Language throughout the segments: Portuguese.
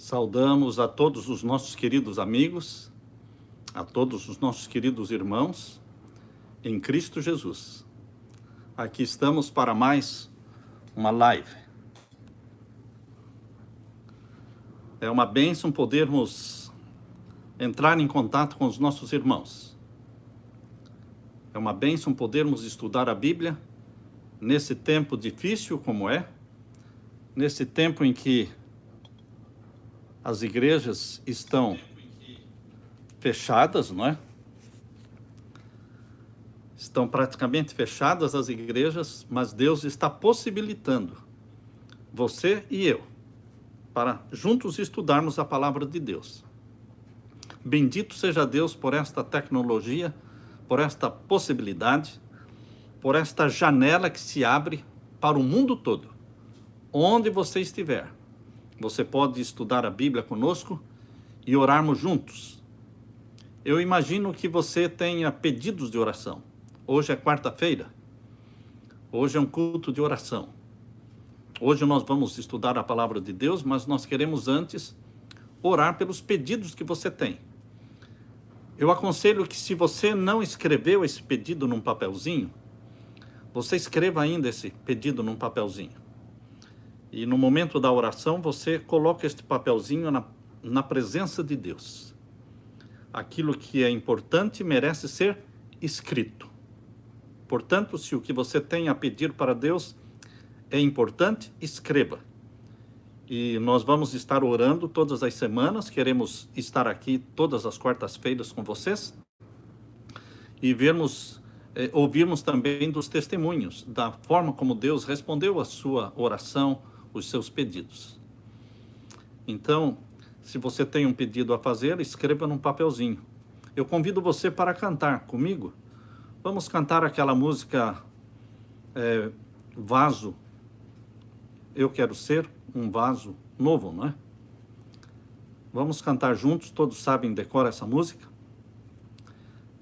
Saudamos a todos os nossos queridos amigos, a todos os nossos queridos irmãos em Cristo Jesus. Aqui estamos para mais uma live. É uma bênção podermos entrar em contato com os nossos irmãos. É uma bênção podermos estudar a Bíblia nesse tempo difícil como é, nesse tempo em que as igrejas estão fechadas, não é? Estão praticamente fechadas as igrejas, mas Deus está possibilitando você e eu para juntos estudarmos a palavra de Deus. Bendito seja Deus por esta tecnologia, por esta possibilidade, por esta janela que se abre para o mundo todo. Onde você estiver, você pode estudar a Bíblia conosco e orarmos juntos. Eu imagino que você tenha pedidos de oração. Hoje é quarta-feira. Hoje é um culto de oração. Hoje nós vamos estudar a palavra de Deus, mas nós queremos antes orar pelos pedidos que você tem. Eu aconselho que, se você não escreveu esse pedido num papelzinho, você escreva ainda esse pedido num papelzinho. E no momento da oração, você coloca este papelzinho na presença de Deus. Aquilo que é importante merece ser escrito. Portanto, se o que você tem a pedir para Deus é importante, escreva. E nós vamos estar orando todas as semanas, queremos estar aqui todas as quartas-feiras com vocês e ouvirmos também dos testemunhos, da forma como Deus respondeu a sua oração, os seus pedidos. Então, se você tem um pedido a fazer, escreva num papelzinho. Eu convido você para cantar comigo. Vamos cantar aquela música Vaso. Eu quero ser um vaso novo, não é? Vamos cantar juntos, todos sabem, decora essa música?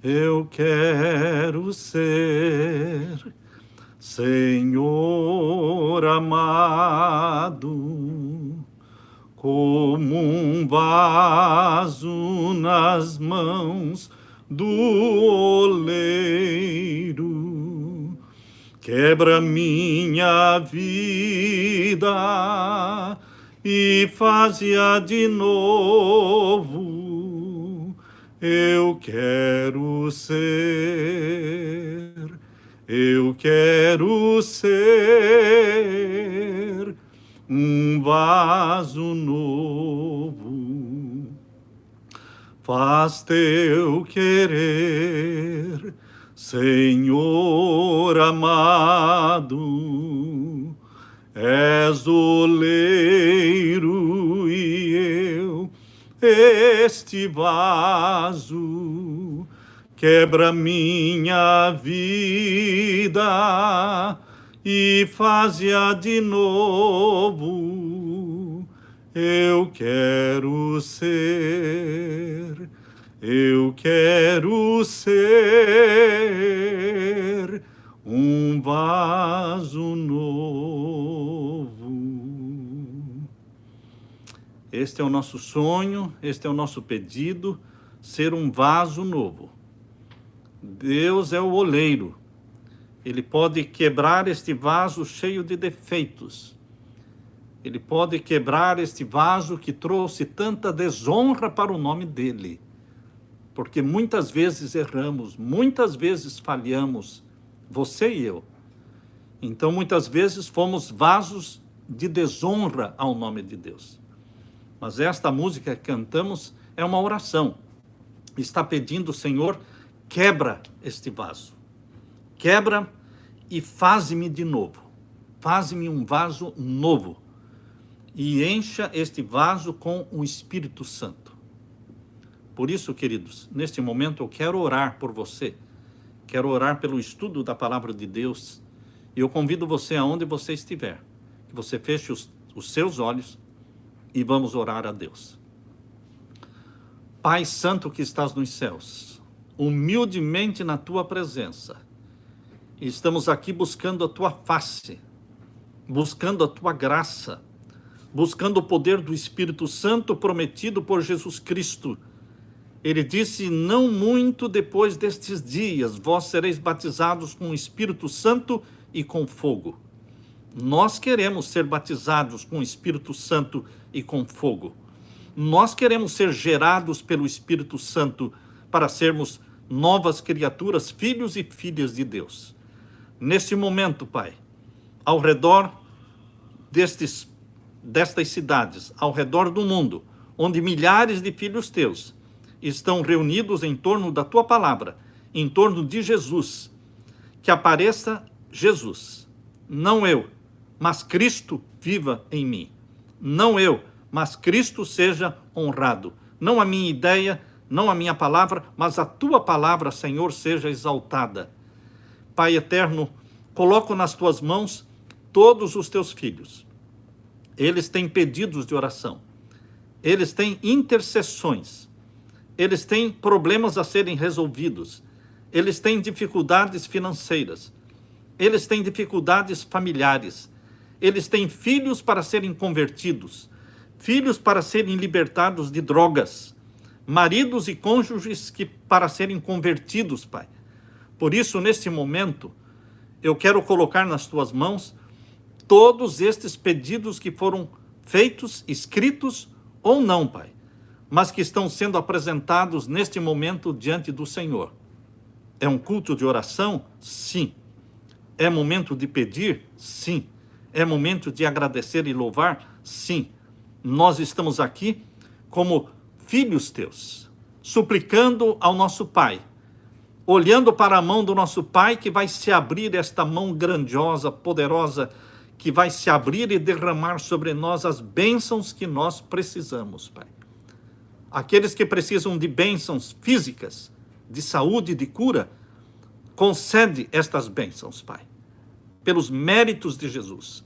Eu quero ser, Senhor amado, como um vaso nas mãos do oleiro. Quebra minha vida e faz-a de novo. Eu quero ser um vaso novo. Faz teu querer, Senhor amado. És oleiro e eu este vaso. Quebra minha vida e faz-a de novo. Eu quero ser um vaso novo. Este é o nosso sonho, este é o nosso pedido, ser um vaso novo. Deus é o oleiro. Ele pode quebrar este vaso cheio de defeitos. Ele pode quebrar este vaso que trouxe tanta desonra para o nome dele. Porque muitas vezes erramos, muitas vezes falhamos, você e eu. Então, muitas vezes fomos vasos de desonra ao nome de Deus. Mas esta música que cantamos é uma oração. Está pedindo, Senhor, quebra este vaso. Quebra e faz-me de novo. Faz-me um vaso novo. E encha este vaso com o Espírito Santo. Por isso, queridos, neste momento eu quero orar por você. Quero orar pelo estudo da palavra de Deus. E eu convido você, aonde você estiver, que você feche os seus olhos e vamos orar a Deus. Pai Santo que estás nos céus, humildemente na tua presença, estamos aqui buscando a tua face, buscando a tua graça, buscando o poder do Espírito Santo prometido por Jesus Cristo. Ele disse: não muito depois destes dias, vós sereis batizados com o Espírito Santo e com fogo. Nós queremos ser batizados com o Espírito Santo e com fogo. Nós queremos ser gerados pelo Espírito Santo para sermos novas criaturas, filhos e filhas de Deus. Neste momento, Pai, ao redor destas cidades, ao redor do mundo, onde milhares de filhos teus estão reunidos em torno da tua palavra, em torno de Jesus, que apareça Jesus, não eu, mas Cristo viva em mim. Não eu, mas Cristo seja honrado. Não a minha ideia, não a minha palavra, mas a tua palavra, Senhor, seja exaltada. Pai eterno, coloco nas tuas mãos todos os teus filhos. Eles têm pedidos de oração. Eles têm intercessões. Eles têm problemas a serem resolvidos. Eles têm dificuldades financeiras. Eles têm dificuldades familiares. Eles têm filhos para serem convertidos, filhos para serem libertados de drogas, maridos e cônjuges para serem convertidos, Pai. Por isso, neste momento, eu quero colocar nas tuas mãos todos estes pedidos que foram feitos, escritos ou não, Pai, mas que estão sendo apresentados neste momento diante do Senhor. É um culto de oração? Sim. É momento de pedir? Sim. É momento de agradecer e louvar? Sim. Nós estamos aqui como filhos teus, suplicando ao nosso Pai, olhando para a mão do nosso Pai, que vai se abrir, esta mão grandiosa, poderosa, que vai se abrir e derramar sobre nós as bênçãos que nós precisamos, Pai. Aqueles que precisam de bênçãos físicas, de saúde, de cura, concede estas bênçãos, Pai, pelos méritos de Jesus.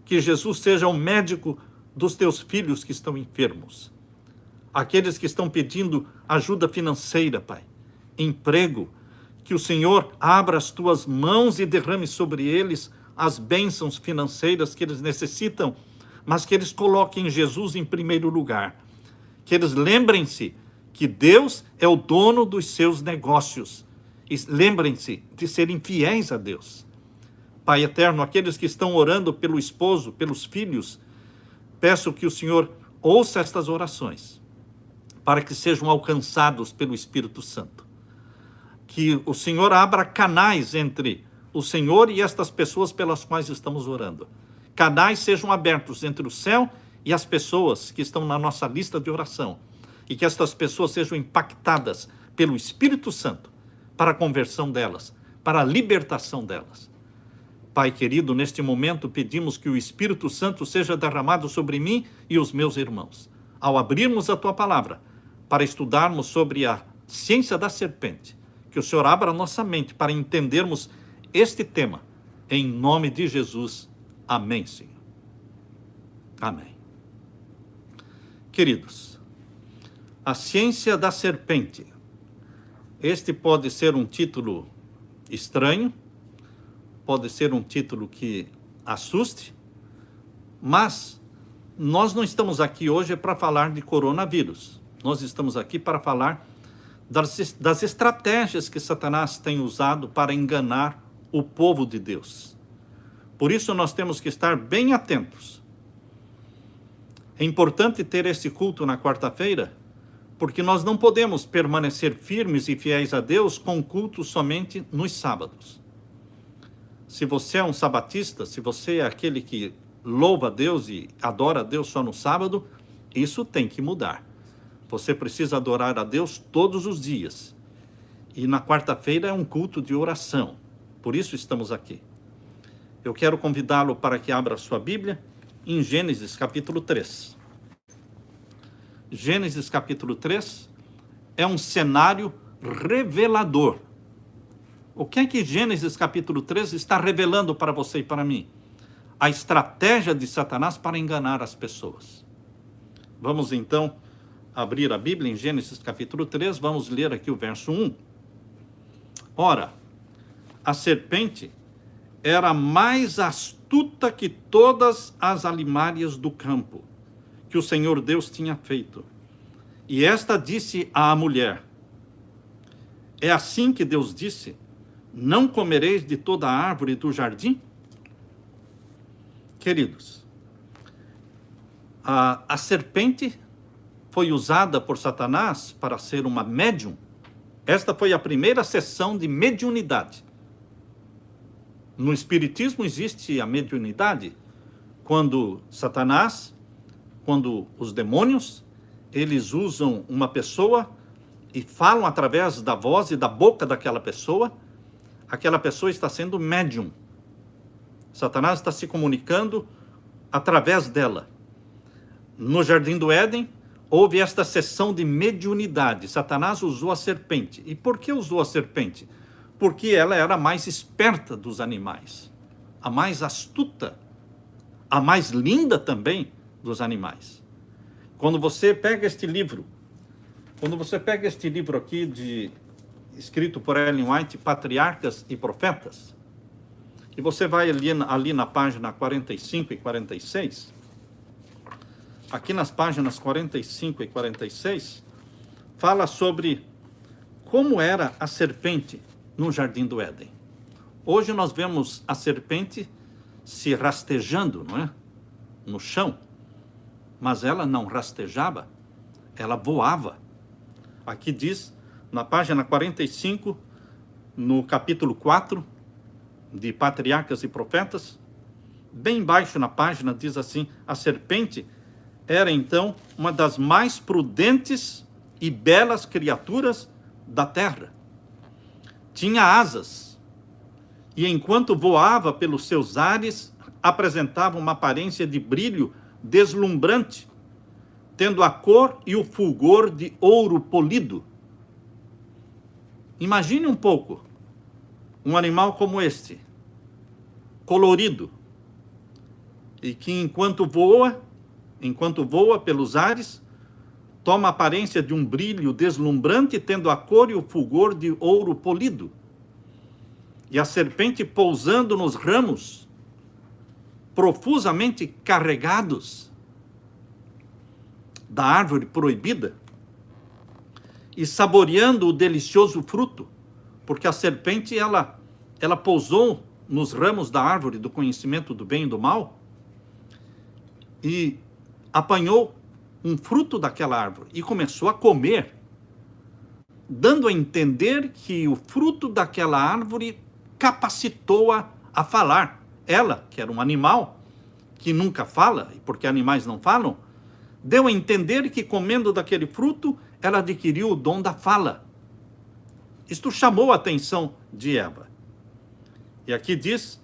Que Jesus seja o médico dos teus filhos que estão enfermos. Aqueles que estão pedindo ajuda financeira, Pai, emprego, que o Senhor abra as tuas mãos e derrame sobre eles as bênçãos financeiras que eles necessitam, mas que eles coloquem Jesus em primeiro lugar. Que eles lembrem-se que Deus é o dono dos seus negócios. E lembrem-se de serem fiéis a Deus. Pai eterno, aqueles que estão orando pelo esposo, pelos filhos, peço que o Senhor ouça estas orações, para que sejam alcançados pelo Espírito Santo. Que o Senhor abra canais entre o Senhor e estas pessoas pelas quais estamos orando. Canais sejam abertos entre o céu e as pessoas que estão na nossa lista de oração. E que estas pessoas sejam impactadas pelo Espírito Santo para a conversão delas, para a libertação delas. Pai querido, neste momento pedimos que o Espírito Santo seja derramado sobre mim e os meus irmãos. Ao abrirmos a tua palavra, para estudarmos sobre a ciência da serpente, que o Senhor abra a nossa mente para entendermos este tema. Em nome de Jesus. Amém, Senhor. Amém. Queridos, a ciência da serpente. Este pode ser um título estranho, pode ser um título que assuste, mas nós não estamos aqui hoje para falar de coronavírus. Nós estamos aqui para falar das estratégias que Satanás tem usado para enganar o povo de Deus. Por isso nós temos que estar bem atentos. É importante ter esse culto na quarta-feira, porque nós não podemos permanecer firmes e fiéis a Deus com culto somente nos sábados. Se você é um sabatista, se você é aquele que louva a Deus e adora a Deus só no sábado, isso tem que mudar. Você precisa adorar a Deus todos os dias. E na quarta-feira é um culto de oração. Por isso estamos aqui. Eu quero convidá-lo para que abra a sua Bíblia em Gênesis capítulo 3. Gênesis capítulo 3 é um cenário revelador. O que é que Gênesis capítulo 3 está revelando para você e para mim? A estratégia de Satanás para enganar as pessoas. Vamos então abrir a Bíblia em Gênesis capítulo 3, vamos ler aqui o verso 1. Ora, a serpente era mais astuta astuta que todas as alimárias do campo que o Senhor Deus tinha feito. E esta disse à mulher: é assim que Deus disse: não comereis de toda a árvore do jardim? Queridos, a serpente foi usada por Satanás para ser uma médium. Esta foi a primeira sessão de mediunidade. No Espiritismo existe a mediunidade quando Satanás, quando os demônios, eles usam uma pessoa e falam através da voz e da boca daquela pessoa. Aquela pessoa está sendo médium. Satanás está se comunicando através dela. No Jardim do Éden, houve esta sessão de mediunidade. Satanás usou a serpente. E por que usou a serpente? Porque ela era a mais esperta dos animais, a mais astuta, a mais linda também dos animais. Quando você pega este livro aqui, escrito por Ellen White, Patriarcas e Profetas, e você vai ali na página 45 e 46, aqui nas páginas 45 e 46, fala sobre como era a serpente no Jardim do Éden. Hoje nós vemos a serpente se rastejando, não é? No chão. Mas ela não rastejava, ela voava. Aqui diz, na página 45, no capítulo 4, de Patriarcas e Profetas, bem embaixo na página diz assim: a serpente era então uma das mais prudentes e belas criaturas da terra. Tinha asas, e enquanto voava pelos seus ares, apresentava uma aparência de brilho deslumbrante, tendo a cor e o fulgor de ouro polido. Imagine um pouco um animal como este, colorido, e que enquanto voa pelos ares, toma a aparência de um brilho deslumbrante, tendo a cor e o fulgor de ouro polido. E a serpente pousando nos ramos, profusamente carregados da árvore proibida, e saboreando o delicioso fruto, porque a serpente, ela pousou nos ramos da árvore do conhecimento do bem e do mal, e apanhou um fruto daquela árvore e começou a comer, dando a entender que o fruto daquela árvore capacitou-a a falar. Ela, que era um animal que nunca fala, porque animais não falam, deu a entender que comendo daquele fruto, ela adquiriu o dom da fala. Isto chamou a atenção de Eva. E aqui diz,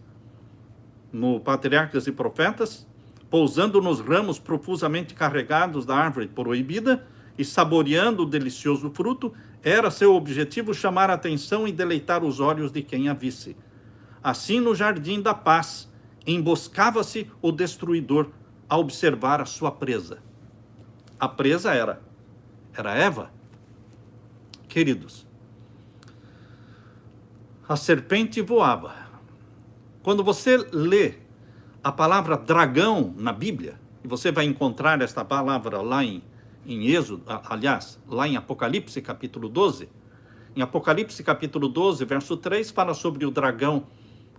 no Patriarcas e Profetas, pousando nos ramos profusamente carregados da árvore proibida e saboreando o delicioso fruto, era seu objetivo chamar a atenção e deleitar os olhos de quem a visse. Assim, no jardim da paz, emboscava-se o destruidor a observar a sua presa. A presa era Eva. Queridos, a serpente voava. Quando você lê a palavra dragão na Bíblia, e você vai encontrar esta palavra lá em Êxodo, aliás, lá em Apocalipse capítulo 12, em Apocalipse capítulo 12, verso 3, fala sobre o dragão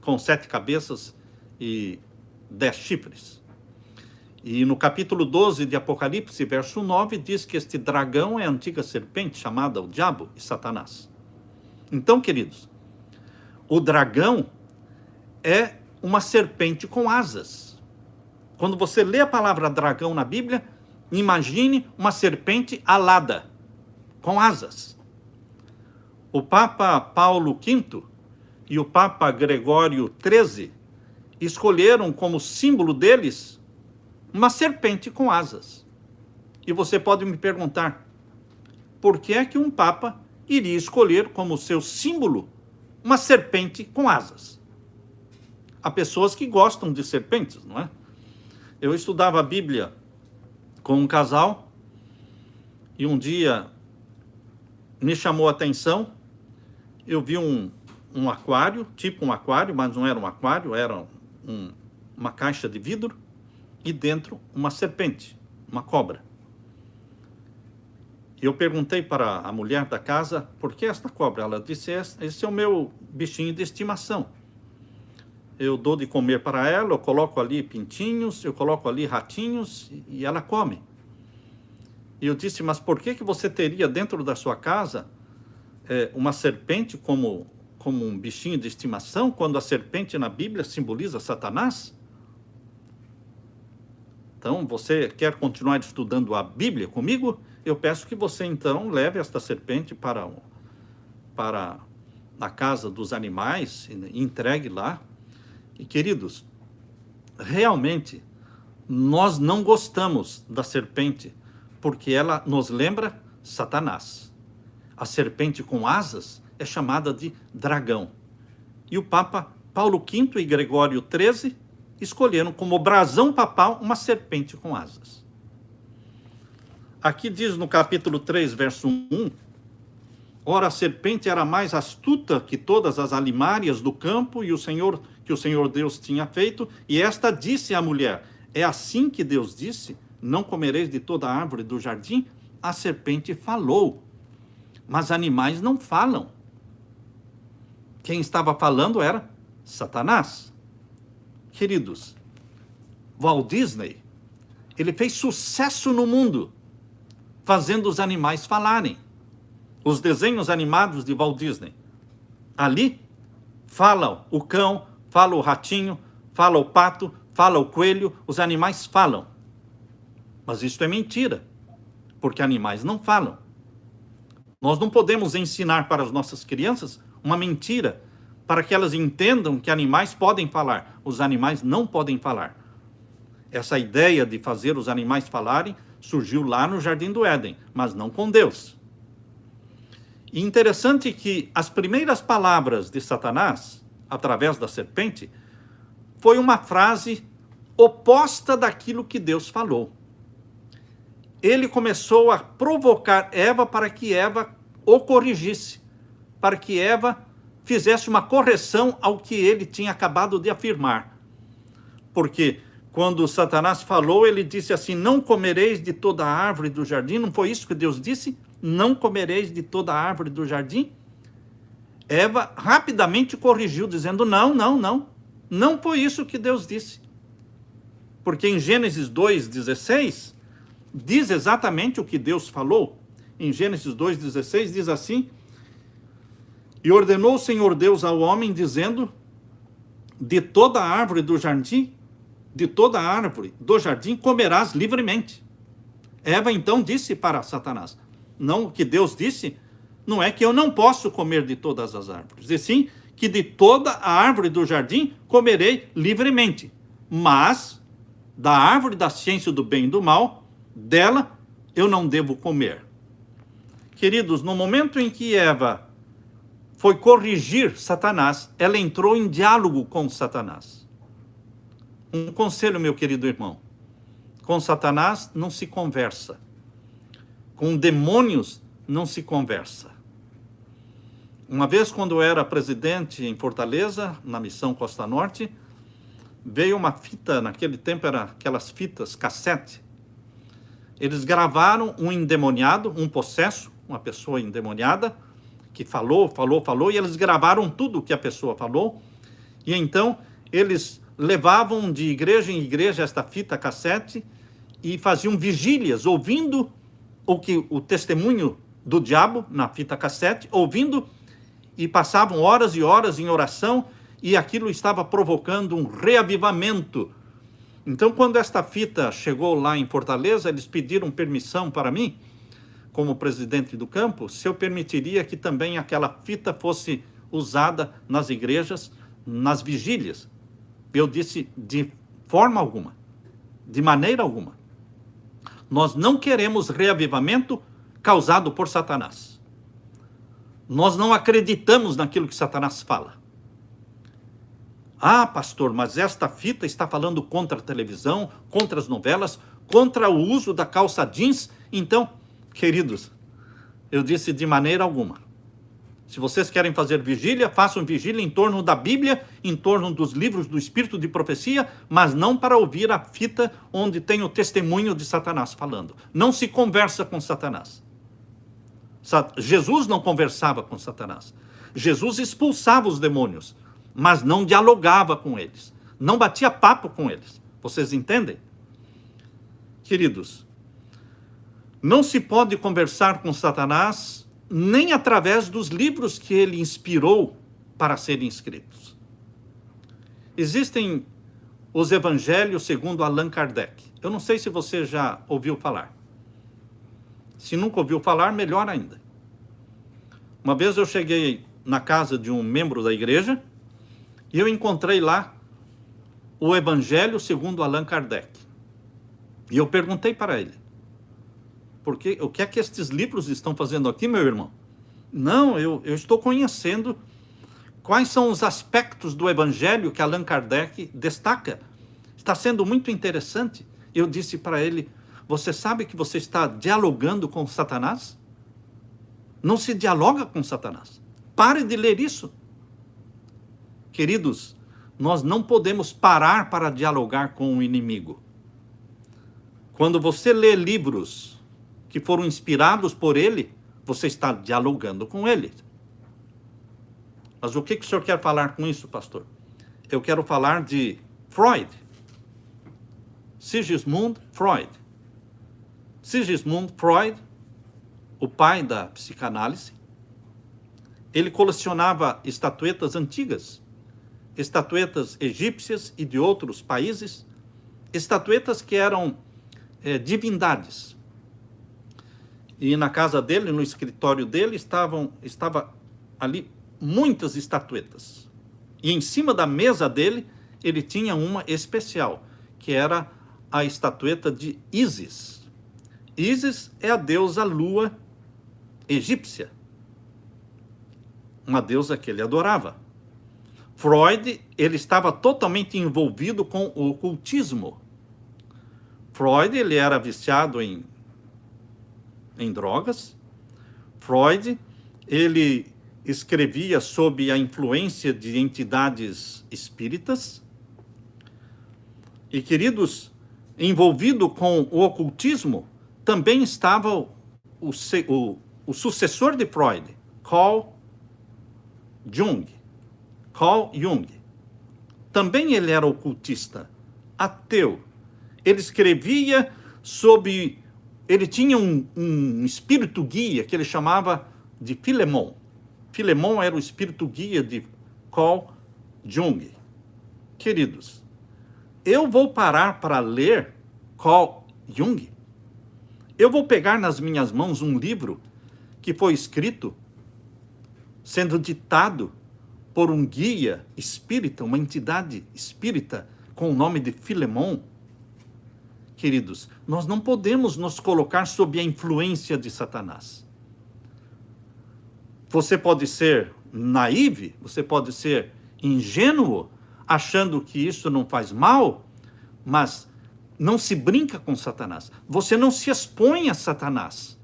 com 7 cabeças e 10 chifres. E no capítulo 12 de Apocalipse, verso 9, diz que este dragão é a antiga serpente chamada o diabo e Satanás. Então, queridos, o dragão é uma serpente com asas. Quando você lê a palavra dragão na Bíblia, imagine uma serpente alada, com asas. O Papa Paulo V e o Papa Gregório XIII escolheram como símbolo deles uma serpente com asas. E você pode me perguntar, por que é que um Papa iria escolher como seu símbolo uma serpente com asas? Há pessoas que gostam de serpentes, não é? Eu estudava a Bíblia com um casal e um dia me chamou a atenção. Eu vi um aquário, tipo um aquário, mas não era um aquário, era uma caixa de vidro e dentro uma serpente, uma cobra. Eu perguntei para a mulher da casa, por que esta cobra? Ela disse, esse é o meu bichinho de estimação. Eu dou de comer para ela, eu coloco ali pintinhos, eu coloco ali ratinhos e ela come. E eu disse, mas por que você teria dentro da sua casa uma serpente como um bichinho de estimação, quando a serpente na Bíblia simboliza Satanás? Então, você quer continuar estudando a Bíblia comigo? Eu peço que você, então, leve esta serpente para a casa dos animais e entregue lá. E, queridos, realmente, nós não gostamos da serpente, porque ela nos lembra Satanás. A serpente com asas é chamada de dragão. E o Papa Paulo V e Gregório XIII escolheram como brasão papal uma serpente com asas. Aqui diz no capítulo 3, verso 1, ora, a serpente era mais astuta que todas as alimárias do campo que o Senhor Deus tinha feito, e esta disse à mulher, é assim que Deus disse, não comereis de toda a árvore do jardim? A serpente falou, mas animais não falam. Quem estava falando era Satanás. Queridos, Walt Disney, ele fez sucesso no mundo, fazendo os animais falarem. Os desenhos animados de Walt Disney. Ali, fala o cão, fala o ratinho, fala o pato, fala o coelho, os animais falam. Mas isso é mentira, porque animais não falam. Nós não podemos ensinar para as nossas crianças uma mentira, para que elas entendam que animais podem falar. Os animais não podem falar. Essa ideia de fazer os animais falarem surgiu lá no Jardim do Éden, mas não com Deus. E interessante que as primeiras palavras de Satanás, através da serpente, foi uma frase oposta daquilo que Deus falou. Ele começou a provocar Eva para que Eva o corrigisse, para que Eva fizesse uma correção ao que ele tinha acabado de afirmar. Porque quando Satanás falou, ele disse assim, não comereis de toda a árvore do jardim, não foi isso que Deus disse? Não comereis de toda a árvore do jardim? Eva rapidamente corrigiu, dizendo, não foi isso que Deus disse. Porque em Gênesis 2,16, diz exatamente o que Deus falou. Em Gênesis 2,16 diz assim, e ordenou o Senhor Deus ao homem, dizendo, de toda a árvore do jardim, comerás livremente. Eva então disse para Satanás, não, o que Deus disse, não é que eu não posso comer de todas as árvores, e sim que de toda a árvore do jardim comerei livremente, mas da árvore da ciência do bem e do mal, dela eu não devo comer. Queridos, no momento em que Eva foi corrigir Satanás, ela entrou em diálogo com Satanás. Um conselho, meu querido irmão, com Satanás não se conversa, com demônios não se conversa. Uma vez, quando eu era presidente em Fortaleza, na missão Costa Norte, veio uma fita, naquele tempo eram aquelas fitas cassete. Eles gravaram um endemoniado, um possesso, uma pessoa endemoniada, que falou, e eles gravaram tudo o que a pessoa falou, e então eles levavam de igreja em igreja esta fita cassete e faziam vigílias, ouvindo o testemunho do diabo na fita cassete, ouvindo, e passavam horas e horas em oração, e aquilo estava provocando um reavivamento. Então, quando esta fita chegou lá em Fortaleza, eles pediram permissão para mim, como presidente do campo, se eu permitiria que também aquela fita fosse usada nas igrejas, nas vigílias. Eu disse, de forma alguma, de maneira alguma. Nós não queremos reavivamento causado por Satanás. Nós não acreditamos naquilo que Satanás fala. Ah, pastor, mas esta fita está falando contra a televisão, contra as novelas, contra o uso da calça jeans. Então, queridos, eu disse de maneira alguma. Se vocês querem fazer vigília, façam vigília em torno da Bíblia, em torno dos livros do Espírito de profecia, mas não para ouvir a fita onde tem o testemunho de Satanás falando. Não se conversa com Satanás. Jesus não conversava com Satanás. Jesus expulsava os demônios, mas não dialogava com eles. Não batia papo com eles. Vocês entendem? Queridos, não se pode conversar com Satanás nem através dos livros que ele inspirou para serem escritos. Existem os evangelhos segundo Allan Kardec. Eu não sei se você já ouviu falar. Se nunca ouviu falar, melhor ainda. Uma vez eu cheguei na casa de um membro da igreja e eu encontrei lá o evangelho segundo Allan Kardec. E eu perguntei para ele: porque o que é que estes livros estão fazendo aqui, meu irmão? Não, eu estou conhecendo quais são os aspectos do evangelho que Allan Kardec destaca. Está sendo muito interessante. Eu disse para ele: você sabe que você está dialogando com Satanás? Não se dialoga com Satanás. Pare de ler isso. Queridos, nós não podemos parar para dialogar com o inimigo. Quando você lê livros que foram inspirados por ele, você está dialogando com ele. Mas o que o senhor quer falar com isso, pastor? Eu quero falar de Freud. Sigismund Freud. Sigismund Freud, o pai da psicanálise, ele colecionava estatuetas antigas, estatuetas egípcias e de outros países, estatuetas que eram divindades. E na casa dele, no escritório dele, estava ali muitas estatuetas. E em cima da mesa dele, ele tinha uma especial, que era a estatueta de Ísis. Ísis é a deusa lua egípcia. Uma deusa que ele adorava. Freud, ele estava totalmente envolvido com o ocultismo. Freud, ele era viciado em drogas. Freud, ele escrevia sob a influência de entidades espíritas. E, queridos, envolvido com o ocultismo, também estava o sucessor de Freud, Carl Jung. Carl Jung. Também ele era ocultista, ateu. Ele escrevia sob... Ele tinha um espírito guia que ele chamava de Filemon. Filemon era o espírito guia de Carl Jung. Queridos, eu vou parar para ler Carl Jung? Eu vou pegar nas minhas mãos um livro que foi escrito, sendo ditado por um guia espírita, uma entidade espírita com o nome de Filemon? Queridos, nós não podemos nos colocar sob a influência de Satanás. Você pode ser naive, você pode ser ingênuo, achando que isso não faz mal, mas não se brinca com Satanás. Você não se expõe a Satanás.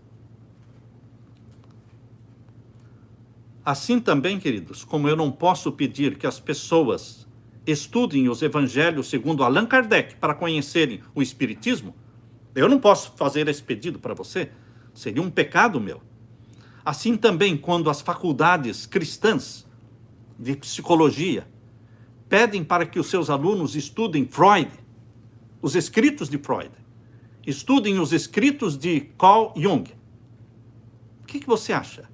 Assim também, queridos, como eu não posso pedir que as pessoas estudem os evangelhos segundo Allan Kardec para conhecerem o espiritismo, eu não posso fazer esse pedido para você, seria um pecado meu. Assim também, quando as faculdades cristãs de psicologia pedem para que os seus alunos estudem Freud, os escritos de Freud, estudem os escritos de Carl Jung, o que você acha?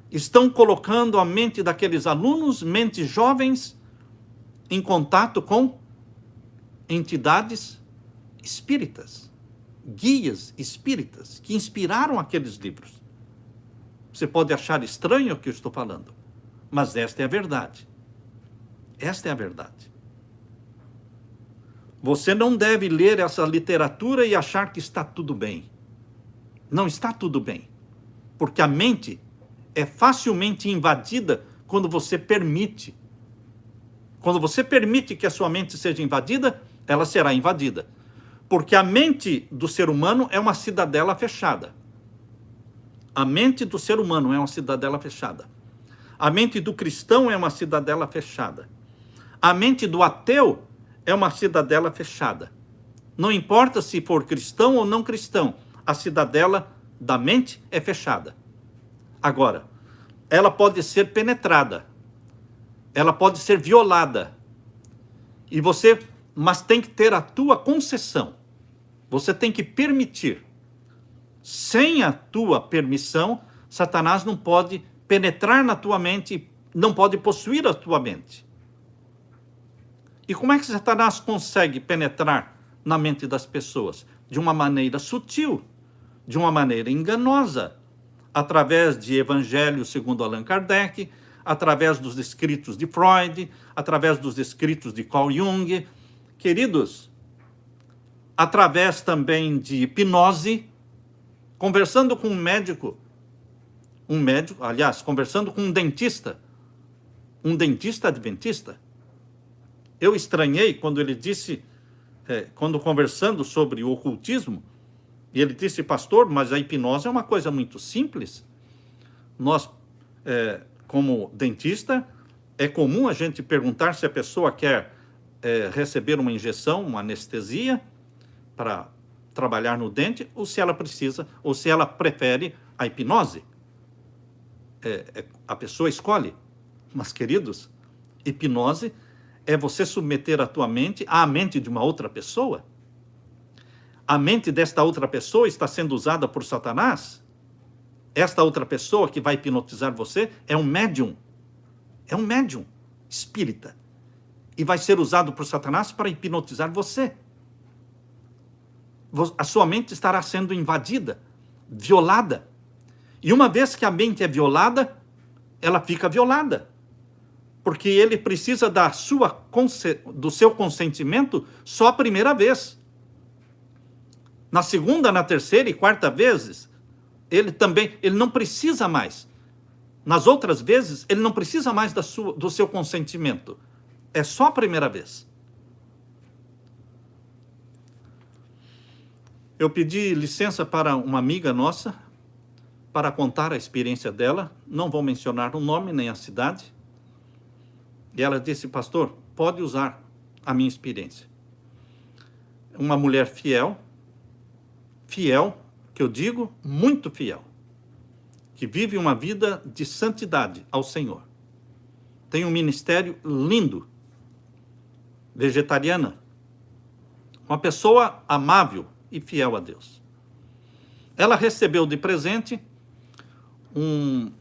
Estão colocando a mente daqueles alunos, mentes jovens, em contato com entidades espíritas, guias espíritas, que inspiraram aqueles livros. Você pode achar estranho o que eu estou falando, mas esta é a verdade. Esta é a verdade. Você não deve ler essa literatura e achar que está tudo bem. Não está tudo bem, porque a mente é facilmente invadida quando você permite. Quando você permite que a sua mente seja invadida, ela será invadida. Porque a mente do ser humano é uma cidadela fechada. A mente do ser humano é uma cidadela fechada. A mente do cristão é uma cidadela fechada. A mente do ateu é uma cidadela fechada. Não importa se for cristão ou não cristão, a cidadela da mente é fechada. Agora, ela pode ser penetrada, ela pode ser violada, mas tem que ter a tua concessão. Você tem que permitir. Sem a tua permissão, Satanás não pode penetrar na tua mente, não pode possuir a tua mente. E como é que Satanás consegue penetrar na mente das pessoas? De uma maneira sutil, de uma maneira enganosa, através de evangelhos segundo Allan Kardec, através dos escritos de Freud, através dos escritos de Carl Jung, queridos, através também de hipnose, conversando com um médico, conversando com um dentista adventista. Eu estranhei quando ele disse, quando conversando sobre o ocultismo, e ele disse, pastor, mas a hipnose é uma coisa muito simples. Nós, como dentista, é comum a gente perguntar se a pessoa quer receber uma injeção, uma anestesia, para trabalhar no dente, ou se ela precisa, ou se ela prefere a hipnose. A pessoa escolhe. Mas, queridos, hipnose é você submeter a tua mente à mente de uma outra pessoa. A mente desta outra pessoa está sendo usada por Satanás. Esta outra pessoa que vai hipnotizar você é um médium espírita, e vai ser usado por Satanás para hipnotizar você. A sua mente estará sendo invadida, violada. E uma vez que a mente é violada, ela fica violada. Porque ele precisa do seu consentimento só a primeira vez. Na segunda, na terceira e quarta vezes, ele não precisa mais. Nas outras vezes, ele não precisa mais do seu consentimento. É só a primeira vez. Eu pedi licença para uma amiga nossa para contar a experiência dela. Não vou mencionar o nome nem a cidade. E ela disse, pastor, pode usar a minha experiência. Uma mulher fiel, que eu digo, muito fiel, que vive uma vida de santidade ao Senhor. Tem um ministério lindo, vegetariana, uma pessoa amável e fiel a Deus. Ela recebeu de presente um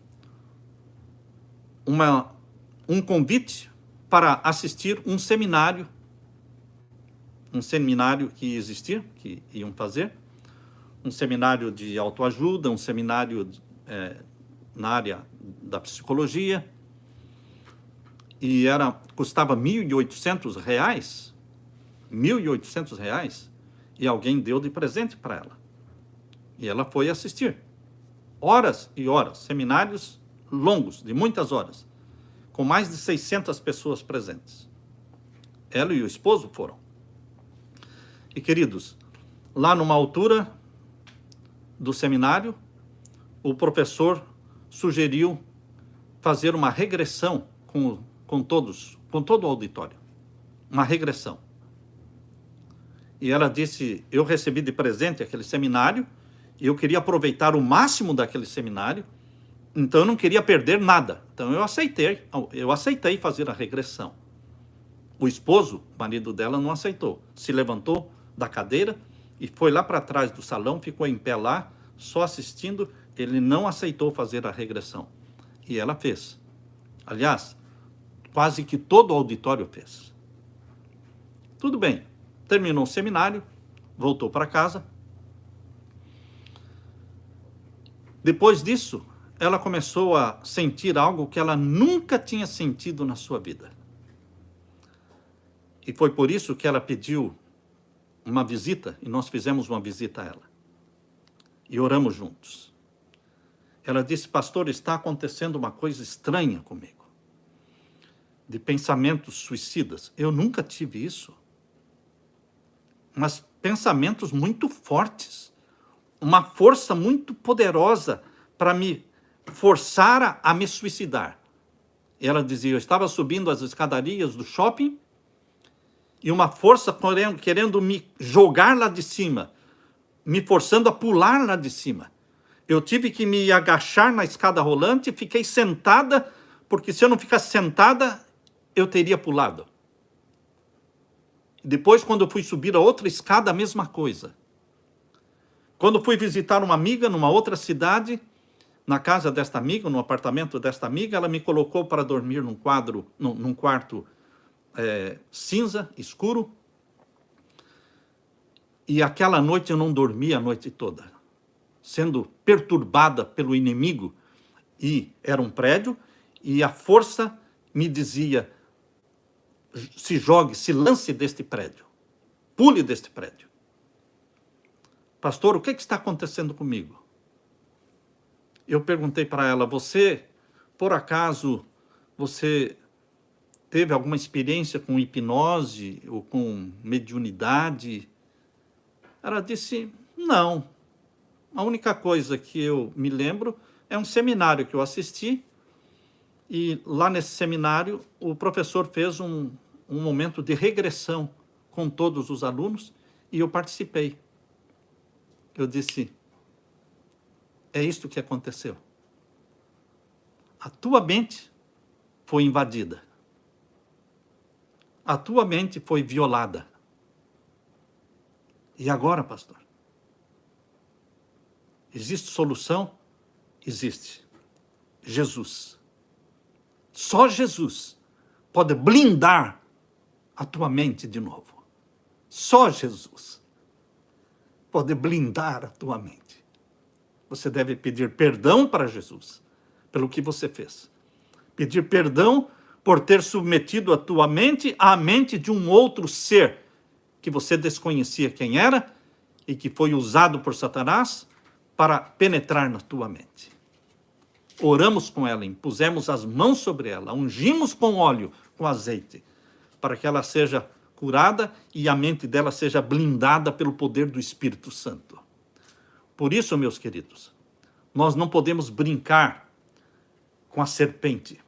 convite para assistir um seminário que ia existir, que iam fazer, um seminário de autoajuda, um seminário na área da psicologia, e custava R$ 1.800, e alguém deu de presente para ela. E ela foi assistir. Horas e horas, seminários longos, de muitas horas, com mais de 600 pessoas presentes. Ela e o esposo foram. E, queridos, lá numa altura do seminário, o professor sugeriu fazer uma regressão com todo o auditório. Uma regressão. E ela disse, eu recebi de presente aquele seminário, e eu queria aproveitar o máximo daquele seminário, então eu não queria perder nada. Então eu aceitei fazer a regressão. O esposo, o marido dela, não aceitou. Se levantou da cadeira e foi lá para trás do salão, ficou em pé lá, só assistindo. Ele não aceitou fazer a regressão. E ela fez. Aliás, quase que todo o auditório fez. Tudo bem. Terminou o seminário, voltou para casa. Depois disso, ela começou a sentir algo que ela nunca tinha sentido na sua vida. E foi por isso que ela pediu uma visita, e nós fizemos uma visita a ela. E oramos juntos. Ela disse, pastor, está acontecendo uma coisa estranha comigo. De pensamentos suicidas. Eu nunca tive isso. Mas pensamentos muito fortes. Uma força muito poderosa para me forçar a me suicidar. Ela dizia, eu estava subindo as escadarias do shopping e uma força querendo me jogar lá de cima, me forçando a pular lá de cima. Eu tive que me agachar na escada rolante e fiquei sentada, porque se eu não ficasse sentada, eu teria pulado. Depois, quando eu fui subir a outra escada, a mesma coisa. Quando fui visitar uma amiga numa outra cidade, na casa desta amiga, no apartamento desta amiga, ela me colocou para dormir num quarto cinza, escuro. E aquela noite eu não dormi a noite toda, sendo perturbada pelo inimigo. E era um prédio, e a força me dizia, se jogue, se lance deste prédio, pule deste prédio. Pastor, o que está acontecendo comigo? Eu perguntei para ela, por acaso, você teve alguma experiência com hipnose ou com mediunidade? Ela disse, não. A única coisa que eu me lembro é um seminário que eu assisti, e lá nesse seminário o professor fez um momento de regressão com todos os alunos, e eu participei. Eu disse, é isto que aconteceu. A tua mente foi invadida. A tua mente foi violada. E agora, pastor? Existe solução? Existe. Jesus. Só Jesus pode blindar a tua mente de novo. Só Jesus pode blindar a tua mente. Você deve pedir perdão para Jesus pelo que você fez. Pedir perdão por ter submetido a tua mente à mente de um outro ser que você desconhecia quem era e que foi usado por Satanás para penetrar na tua mente. Oramos com ela, impusemos as mãos sobre ela, ungimos com óleo, com azeite, para que ela seja curada e a mente dela seja blindada pelo poder do Espírito Santo. Por isso, meus queridos, nós não podemos brincar com a serpente.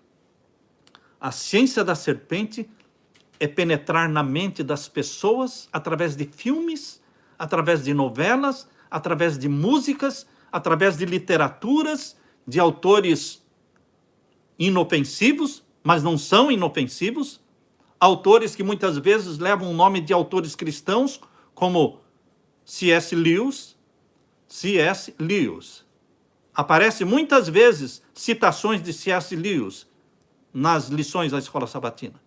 A ciência da serpente é penetrar na mente das pessoas através de filmes, através de novelas, através de músicas, através de literaturas, de autores inofensivos, mas não são inofensivos, autores que muitas vezes levam o nome de autores cristãos, como C.S. Lewis. Aparece muitas vezes citações de C.S. Lewis nas lições da escola sabatina.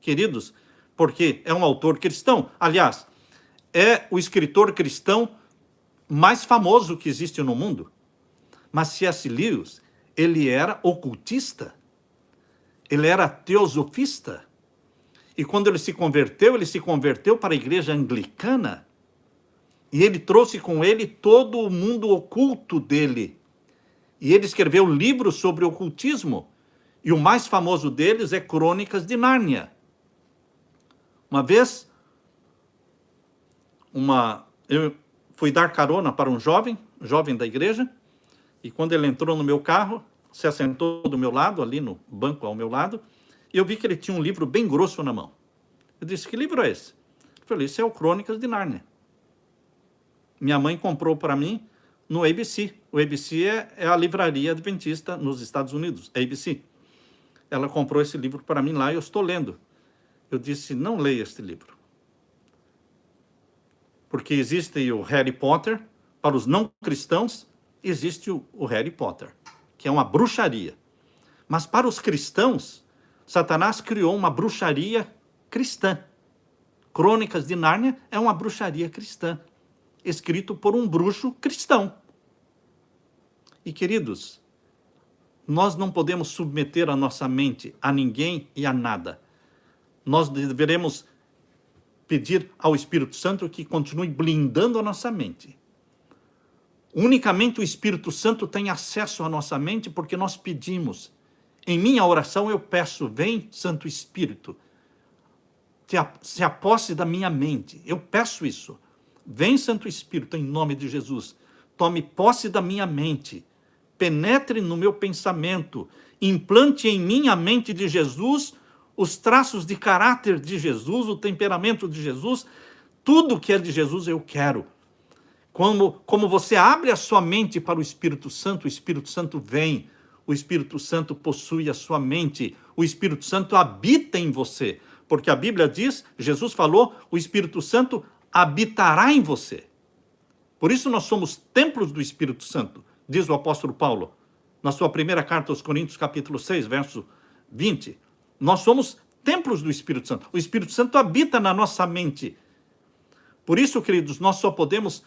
Queridos, porque é um autor cristão. Aliás, é o escritor cristão mais famoso que existe no mundo. Mas C.S. Lewis, ele era ocultista, ele era teosofista. E quando ele se converteu para a igreja anglicana, e ele trouxe com ele todo o mundo oculto dele. E ele escreveu livros sobre ocultismo, e o mais famoso deles é Crônicas de Nárnia. Uma vez, eu fui dar carona para um jovem da igreja, e quando ele entrou no meu carro, se assentou do meu lado, ali no banco ao meu lado, e eu vi que ele tinha um livro bem grosso na mão. Eu disse, que livro é esse? Eu falei, esse é o Crônicas de Nárnia. Minha mãe comprou para mim no ABC. O ABC é a livraria adventista nos Estados Unidos, ABC. Ela comprou esse livro para mim lá e eu estou lendo. Eu disse, não leia este livro. Porque existe o Harry Potter, para os não cristãos, existe o Harry Potter, que é uma bruxaria. Mas para os cristãos, Satanás criou uma bruxaria cristã. Crônicas de Nárnia é uma bruxaria cristã, escrito por um bruxo cristão. E, queridos, nós não podemos submeter a nossa mente a ninguém e a nada. Nós deveremos pedir ao Espírito Santo que continue blindando a nossa mente. Unicamente o Espírito Santo tem acesso à nossa mente porque nós pedimos. Em minha oração eu peço, vem Santo Espírito, se aposse da minha mente. Eu peço isso. Vem Santo Espírito, em nome de Jesus. Tome posse da minha mente. penetre no meu pensamento, implante em mim a mente de Jesus, os traços de caráter de Jesus, o temperamento de Jesus, tudo que é de Jesus eu quero. Como você abre a sua mente para o Espírito Santo vem, o Espírito Santo possui a sua mente, o Espírito Santo habita em você, porque a Bíblia diz, Jesus falou, o Espírito Santo habitará em você. Por isso nós somos templos do Espírito Santo, diz o apóstolo Paulo, na sua primeira carta aos Coríntios, capítulo 6, verso 20. Nós somos templos do Espírito Santo. O Espírito Santo habita na nossa mente. Por isso, queridos, nós só podemos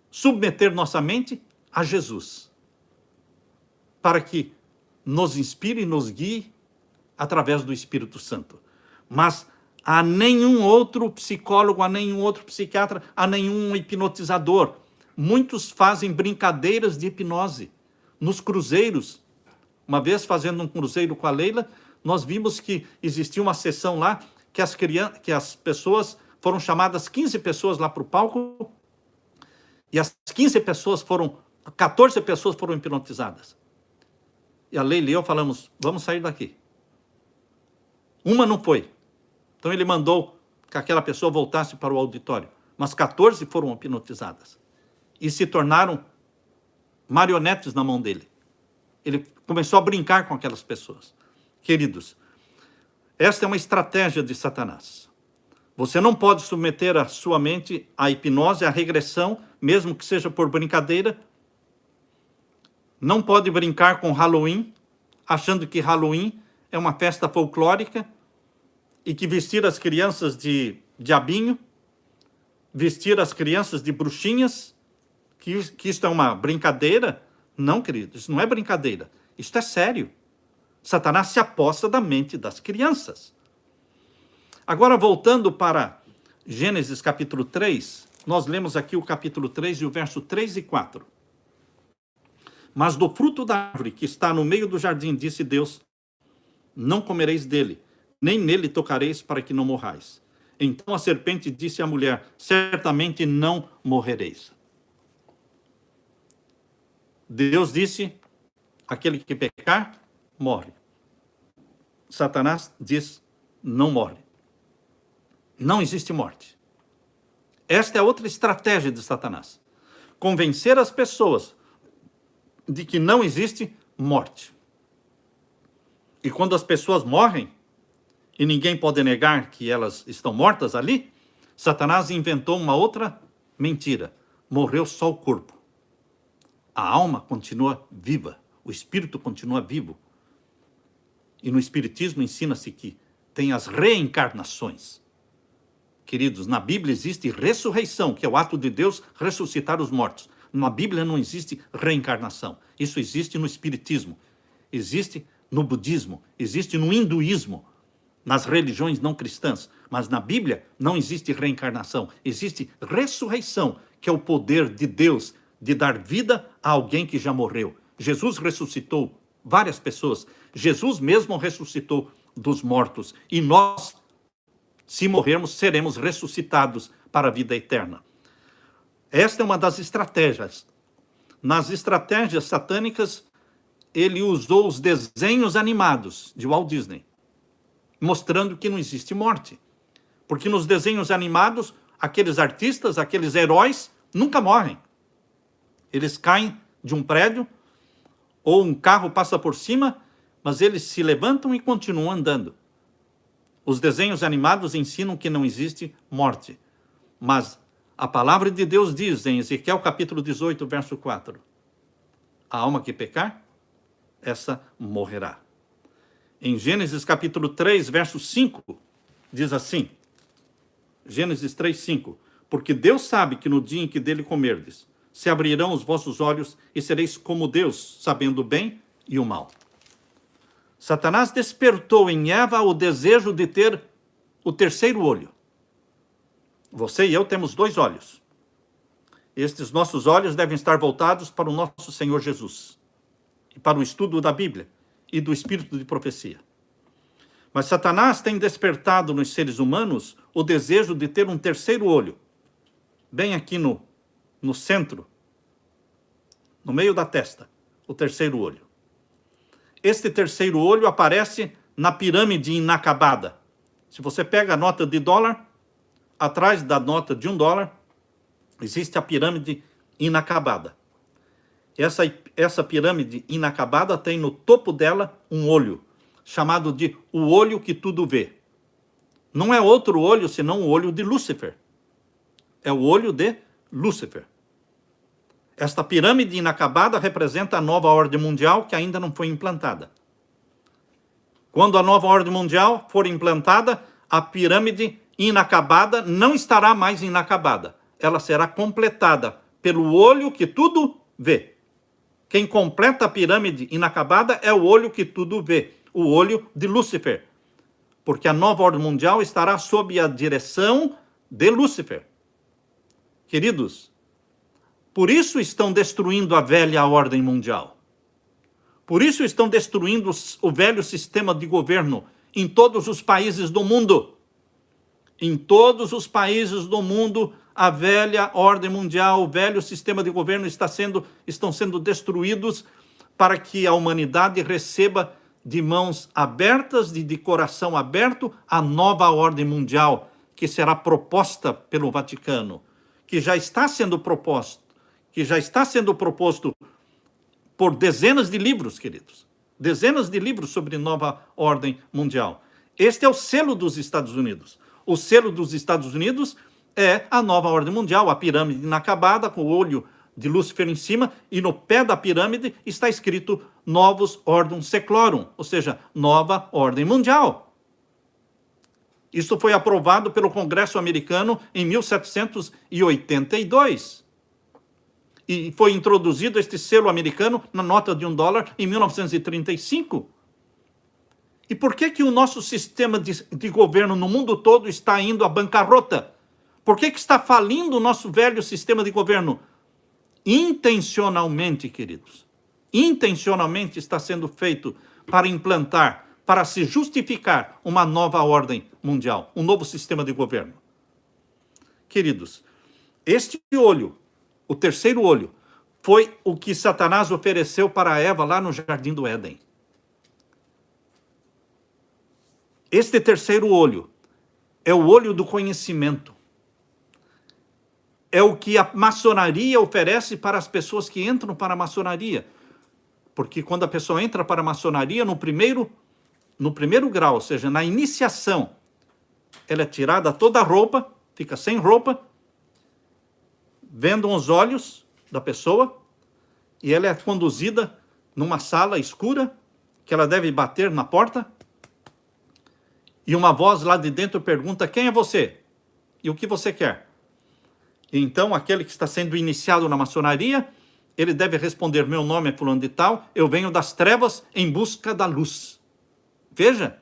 submeter nossa mente a Jesus, para que nos inspire e nos guie através do Espírito Santo. Mas a nenhum outro psicólogo, a nenhum outro psiquiatra, a nenhum hipnotizador. Muitos fazem brincadeiras de hipnose nos cruzeiros. Uma vez, fazendo um cruzeiro com a Leila, nós vimos que existia uma sessão lá que as pessoas foram chamadas, 15 pessoas lá para o palco, e as 14 pessoas foram hipnotizadas. E a Leila e eu falamos, vamos sair daqui. Uma não foi. Então ele mandou que aquela pessoa voltasse para o auditório. Mas 14 foram hipnotizadas. E se tornaram marionetes na mão dele. Ele começou a brincar com aquelas pessoas. Queridos, esta é uma estratégia de Satanás. Você não pode submeter a sua mente à hipnose, à regressão, mesmo que seja por brincadeira. Não pode brincar com Halloween, achando que Halloween é uma festa folclórica e que vestir as crianças de diabinho, vestir as crianças de bruxinhas, que isto é uma brincadeira. Não, queridos, isso não é brincadeira. Isto é sério. Satanás se aposta da mente das crianças. Agora, voltando para Gênesis capítulo 3, nós lemos aqui o capítulo 3 e o verso 3 e 4. Mas do fruto da árvore que está no meio do jardim, disse Deus, não comereis dele, nem nele tocareis para que não morrais. Então a serpente disse à mulher, certamente não morrereis. Deus disse, aquele que pecar, morre. Satanás diz, não morre. Não existe morte. Esta é outra estratégia de Satanás. Convencer as pessoas de que não existe morte. E quando as pessoas morrem, e ninguém pode negar que elas estão mortas ali, Satanás inventou uma outra mentira. Morreu só o corpo. A alma continua viva, o espírito continua vivo. E no espiritismo ensina-se que tem as reencarnações. Queridos, na Bíblia existe ressurreição, que é o ato de Deus ressuscitar os mortos. Na Bíblia não existe reencarnação. Isso existe no espiritismo, existe no budismo, existe no hinduísmo, nas religiões não cristãs. Mas na Bíblia não existe reencarnação, existe ressurreição, que é o poder de Deus de dar vida a alguém que já morreu. Jesus ressuscitou várias pessoas. Jesus mesmo ressuscitou dos mortos. E nós, se morrermos, seremos ressuscitados para a vida eterna. Esta é uma das estratégias. Nas estratégias satânicas, ele usou os desenhos animados de Walt Disney, mostrando que não existe morte. Porque nos desenhos animados, aqueles artistas, aqueles heróis, nunca morrem. Eles caem de um prédio, ou um carro passa por cima, mas eles se levantam e continuam andando. Os desenhos animados ensinam que não existe morte. Mas a palavra de Deus diz em Ezequiel capítulo 18, verso 4, a alma que pecar, essa morrerá. Em Gênesis capítulo 3, verso 5, diz assim, Gênesis 3, 5, porque Deus sabe que no dia em que dele comerdes, se abrirão os vossos olhos e sereis como Deus, sabendo o bem e o mal. Satanás despertou em Eva o desejo de ter o terceiro olho. Você e eu temos 2 olhos. Estes nossos olhos devem estar voltados para o nosso Senhor Jesus e para o estudo da Bíblia e do espírito de profecia. Mas Satanás tem despertado nos seres humanos o desejo de ter um terceiro olho, bem aqui no centro, no meio da testa. o terceiro olho. Este terceiro olho aparece na pirâmide inacabada. Se você pega a nota de dólar, atrás da nota de $1, existe a pirâmide inacabada. Essa pirâmide inacabada tem no topo dela um olho, chamado de o olho que tudo vê. Não é outro olho, senão o olho de Lúcifer. É o olho de Lúcifer. Esta pirâmide inacabada representa a nova ordem mundial que ainda não foi implantada. Quando a nova ordem mundial for implantada, a pirâmide inacabada não estará mais inacabada. Ela será completada pelo olho que tudo vê. Quem completa a pirâmide inacabada é o olho que tudo vê, o olho de Lúcifer. Porque a nova ordem mundial estará sob a direção de Lúcifer. Queridos, por isso estão destruindo a velha ordem mundial. Por isso estão destruindo o velho sistema de governo em todos os países do mundo. Em todos os países do mundo, a velha ordem mundial, o velho sistema de governo estão sendo destruídos para que a humanidade receba de mãos abertas, de coração aberto, a nova ordem mundial que será proposta pelo Vaticano, que já está sendo proposto por dezenas de livros, queridos. Dezenas de livros sobre nova ordem mundial. Este é o selo dos Estados Unidos. O selo dos Estados Unidos é a nova ordem mundial, a pirâmide inacabada, com o olho de Lúcifer em cima, e no pé da pirâmide está escrito Novus Ordem Seclorum, ou seja, nova ordem mundial. Isso foi aprovado pelo Congresso americano em 1782. E foi introduzido este selo americano na nota de $1 em 1935. E por que o nosso sistema de governo no mundo todo está indo à bancarrota? Por que está falindo o nosso velho sistema de governo? Intencionalmente, queridos. Intencionalmente está sendo feito para implantar, para se justificar uma nova ordem mundial, um novo sistema de governo. Queridos, este olho, o terceiro olho, foi o que Satanás ofereceu para Eva lá no Jardim do Éden. Este terceiro olho é o olho do conhecimento. É o que a maçonaria oferece para as pessoas que entram para a maçonaria. Porque quando a pessoa entra para a maçonaria, no primeiro grau, ou seja, na iniciação, ela é tirada toda a roupa, fica sem roupa, vendam os olhos da pessoa, e ela é conduzida numa sala escura, que ela deve bater na porta, e uma voz lá de dentro pergunta: quem é você? E o que você quer? E então, aquele que está sendo iniciado na maçonaria, ele deve responder: meu nome é fulano de tal, eu venho das trevas em busca da luz. Veja,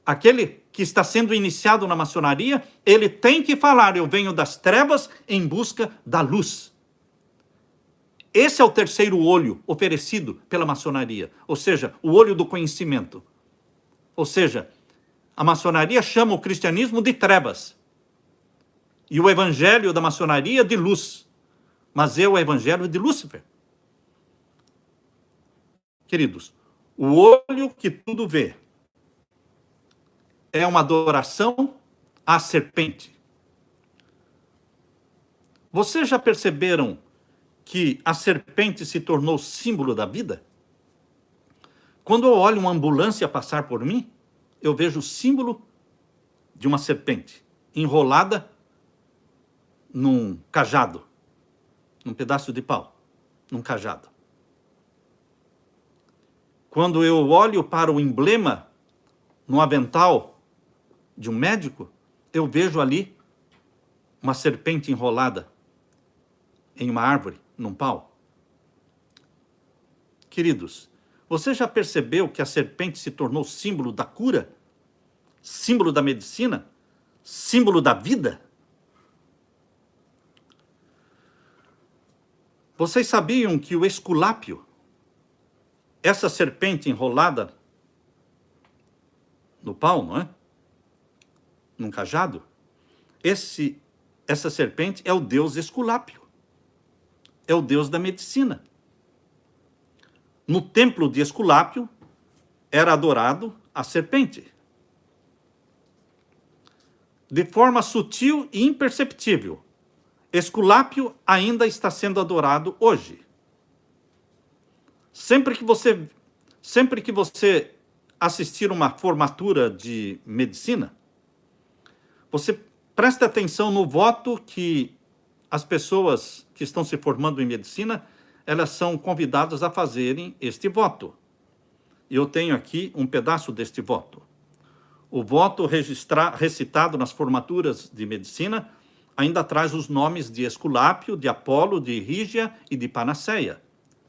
aquele que está sendo iniciado na maçonaria, ele tem que falar: eu venho das trevas em busca da luz. Esse é o terceiro olho oferecido pela maçonaria, ou seja, o olho do conhecimento. Ou seja, a maçonaria chama o cristianismo de trevas e o evangelho da maçonaria de luz, mas é o evangelho de Lúcifer. Queridos, o olho que tudo vê é uma adoração à serpente. Vocês já perceberam que a serpente se tornou símbolo da vida? Quando eu olho uma ambulância passar por mim, eu vejo o símbolo de uma serpente enrolada num cajado, num pedaço de pau, num cajado. Quando eu olho para o emblema no avental de um médico, eu vejo ali uma serpente enrolada em uma árvore, num pau. Queridos, você já percebeu que a serpente se tornou símbolo da cura? Símbolo da medicina? Símbolo da vida? Vocês sabiam que o Esculápio, essa serpente enrolada no pau, não é? Num cajado, essa serpente é o deus Esculápio. É o deus da medicina. no templo de Esculápio, era adorado a serpente. De forma sutil e imperceptível, Esculápio ainda está sendo adorado hoje. Sempre que você assistir uma formatura de medicina, você preste atenção no voto que as pessoas que estão se formando em medicina, elas são convidadas a fazerem este voto. Eu tenho aqui um pedaço deste voto. O voto recitado nas formaturas de medicina ainda traz os nomes de Esculápio, de Apolo, de Rígia e de Panaceia,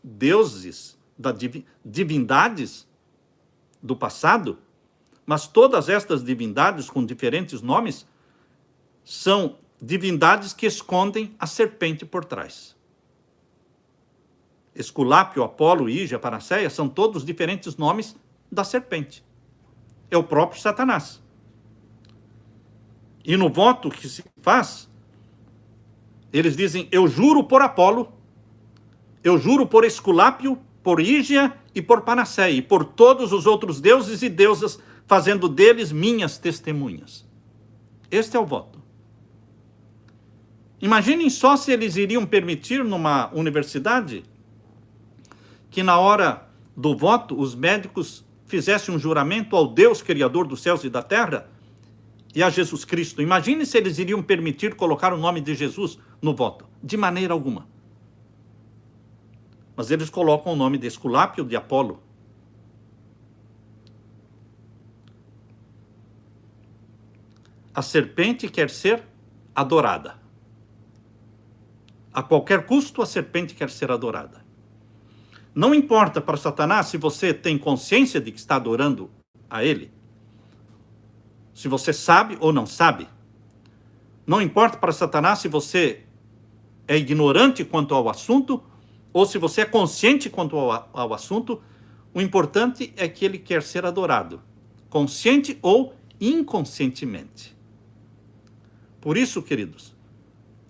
deuses, divindades do passado, mas todas estas divindades com diferentes nomes são divindades que escondem a serpente por trás. Esculápio, Apolo, Rígia, Panaceia são todos diferentes nomes da serpente. É o próprio Satanás. E no voto que se faz, eles dizem: eu juro por Apolo, eu juro por Esculápio, por Rígia e por Panaceia, e por todos os outros deuses e deusas, fazendo deles minhas testemunhas. Este é o voto. Imaginem só se eles iriam permitir numa universidade que na hora do voto os médicos fizessem um juramento ao Deus Criador dos céus e da terra e a Jesus Cristo. Imagine se eles iriam permitir colocar o nome de Jesus no voto. De maneira alguma. Mas eles colocam o nome de Esculápio, de Apolo. A serpente quer ser adorada. A qualquer custo, a serpente quer ser adorada. Não importa para Satanás se você tem consciência de que está adorando a ele. Se você sabe ou não sabe. Não importa para Satanás se você é ignorante quanto ao assunto ou se você é consciente quanto ao assunto. O importante é que ele quer ser adorado, consciente ou inconscientemente. Por isso, queridos,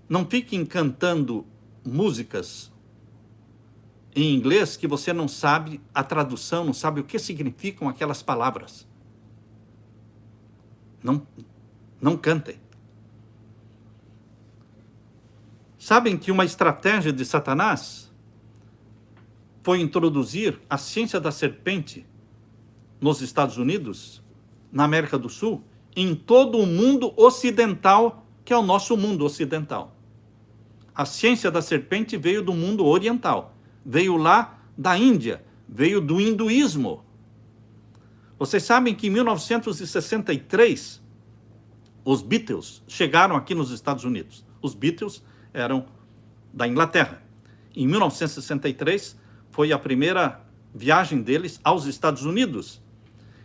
não fiquem cantando músicas em inglês que você não sabe a tradução, não sabe o que significam aquelas palavras. Não cantem. Sabem que uma estratégia de Satanás foi introduzir a ciência da serpente nos Estados Unidos, na América do Sul, em todo o mundo ocidental, que é o nosso mundo ocidental. A ciência da serpente veio do mundo oriental, veio lá da Índia, veio do hinduísmo. Vocês sabem que em 1963, os Beatles chegaram aqui nos Estados Unidos. Os Beatles eram da Inglaterra. Em 1963, foi a primeira viagem deles aos Estados Unidos.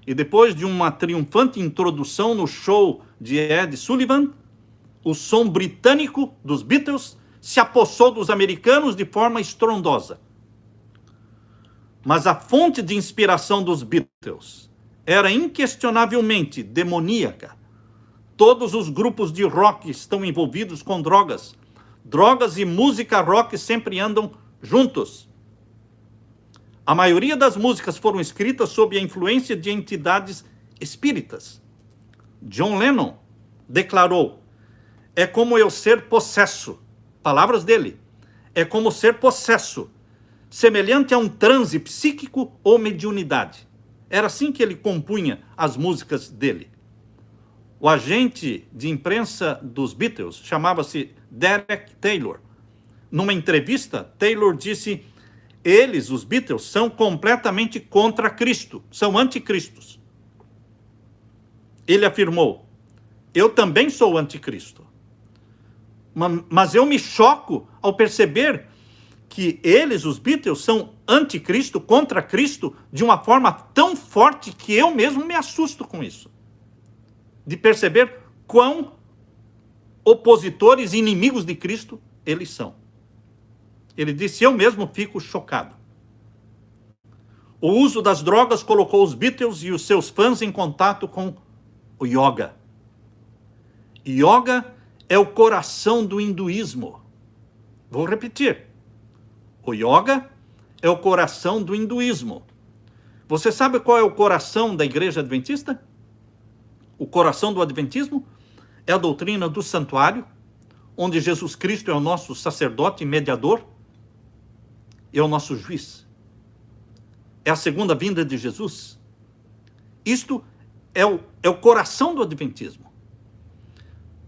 E depois de uma triunfante introdução no show de Ed Sullivan, o som britânico dos Beatles se apossou dos americanos de forma estrondosa. Mas a fonte de inspiração dos Beatles era inquestionavelmente demoníaca. Todos os grupos de rock estão envolvidos com drogas. Drogas e música rock sempre andam juntos. A maioria das músicas foram escritas sob a influência de entidades espíritas. John Lennon declarou: é como eu ser possesso. Palavras dele. É como ser possesso, semelhante a um transe psíquico ou mediunidade. Era assim que ele compunha as músicas dele. O agente de imprensa dos Beatles chamava-se Derek Taylor. Numa entrevista, Taylor disse: eles, os Beatles, são completamente contra Cristo, são anticristos. Ele afirmou: eu também sou anticristo. Mas eu me choco ao perceber que eles, os Beatles, são anticristo, contra Cristo, de uma forma tão forte que eu mesmo me assusto com isso. De perceber quão opositores e inimigos de Cristo eles são. Ele disse: eu mesmo fico chocado. O uso das drogas colocou os Beatles e os seus fãs em contato com o yoga. Yoga é o coração do hinduísmo. Vou repetir. O yoga é o coração do hinduísmo. Você sabe qual é o coração da igreja adventista? O coração do adventismo é a doutrina do santuário, onde Jesus Cristo é o nosso sacerdote e mediador, é o nosso juiz. É a segunda vinda de Jesus. Isto é o coração do adventismo.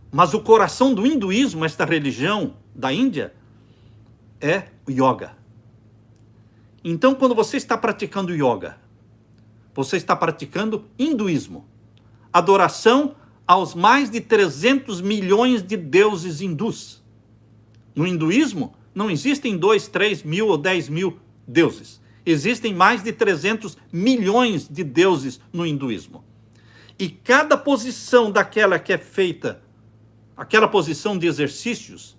Mas o coração do hinduísmo, esta religião da Índia, é o yoga. Então, quando você está praticando yoga, você está praticando hinduísmo. Adoração aos mais de 300 milhões de deuses hindus. No hinduísmo, não existem 2, 3 mil ou 10 mil deuses. Existem mais de 300 milhões de deuses no hinduísmo. E cada posição daquela que é feita, aquela posição de exercícios,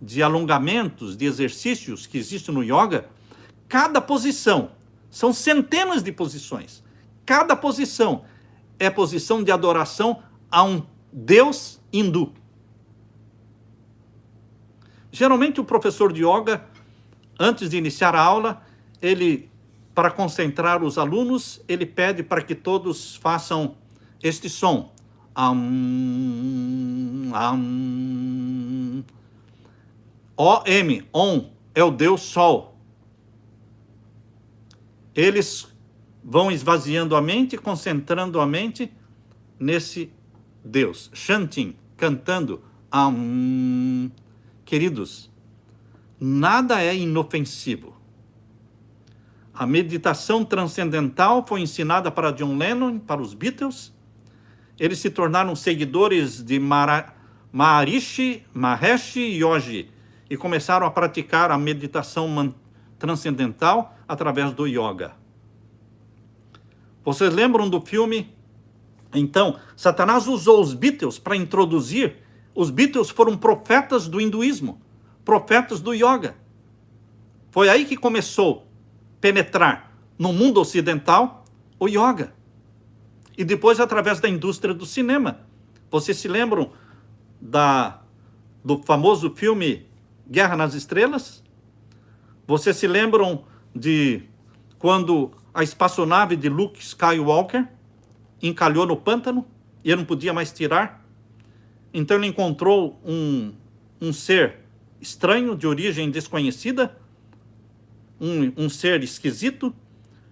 de alongamentos, de exercícios que existe no yoga, cada posição, são centenas de posições. Cada posição é posição de adoração a um deus hindu. Geralmente o professor de yoga, antes de iniciar a aula, para concentrar os alunos, ele pede para que todos façam este som. O-M, Om, é o Deus Sol. Eles vão esvaziando a mente, concentrando a mente nesse Deus. Chanting, cantando. Queridos, nada é inofensivo. A meditação transcendental foi ensinada para John Lennon, para os Beatles. Eles se tornaram seguidores de Maharishi Yogi e começaram a praticar a meditação transcendental através do yoga. Vocês lembram do filme? Então, Satanás usou os Beatles para introduzir. Os Beatles foram profetas do hinduísmo, profetas do yoga. Foi aí que começou a penetrar no mundo ocidental o yoga. E depois através da indústria do cinema. Vocês se lembram do famoso filme Guerra nas Estrelas? Vocês se lembram de quando a espaçonave de Luke Skywalker encalhou no pântano e ele não podia mais tirar? Então ele encontrou um ser estranho, de origem desconhecida, um ser esquisito,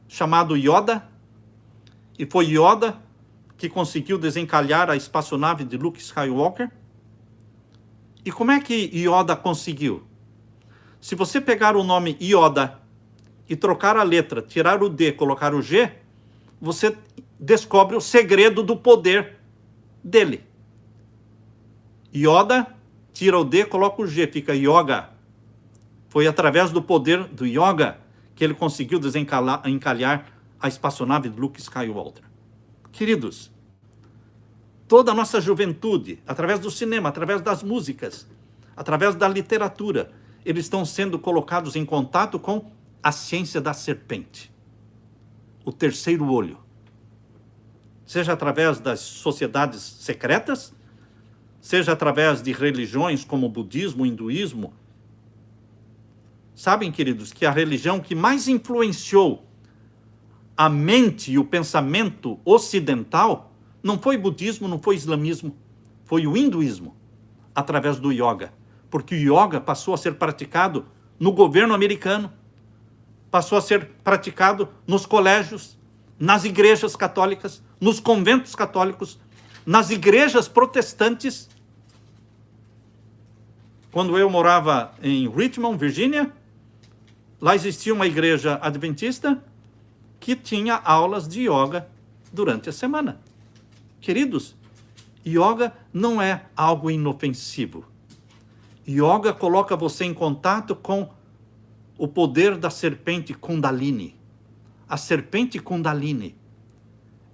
chamado Yoda, e foi Yoda que conseguiu desencalhar a espaçonave de Luke Skywalker. E como é que Yoda conseguiu? Se você pegar o nome Yoda e trocar a letra, tirar o D, colocar o G, você descobre o segredo do poder dele. Yoda, tira o D, coloca o G, fica Yoga. Foi através do poder do yoga que ele conseguiu desencalhar a espaçonave de Luke Skywalker. Queridos, toda a nossa juventude, através do cinema, através das músicas, através da literatura, eles estão sendo colocados em contato com a ciência da serpente, o terceiro olho. Seja através das sociedades secretas, seja através de religiões como o budismo, o hinduísmo. Sabem, queridos, que a religião que mais influenciou a mente e o pensamento ocidental não foi budismo, não foi islamismo, foi o hinduísmo, através do yoga. Porque o yoga passou a ser praticado no governo americano, passou a ser praticado nos colégios, nas igrejas católicas, nos conventos católicos, nas igrejas protestantes. Quando eu morava em Richmond, Virgínia, lá existia uma igreja adventista que tinha aulas de yoga durante a semana. Queridos, yoga não é algo inofensivo. Yoga coloca você em contato com o poder da serpente Kundalini. A serpente Kundalini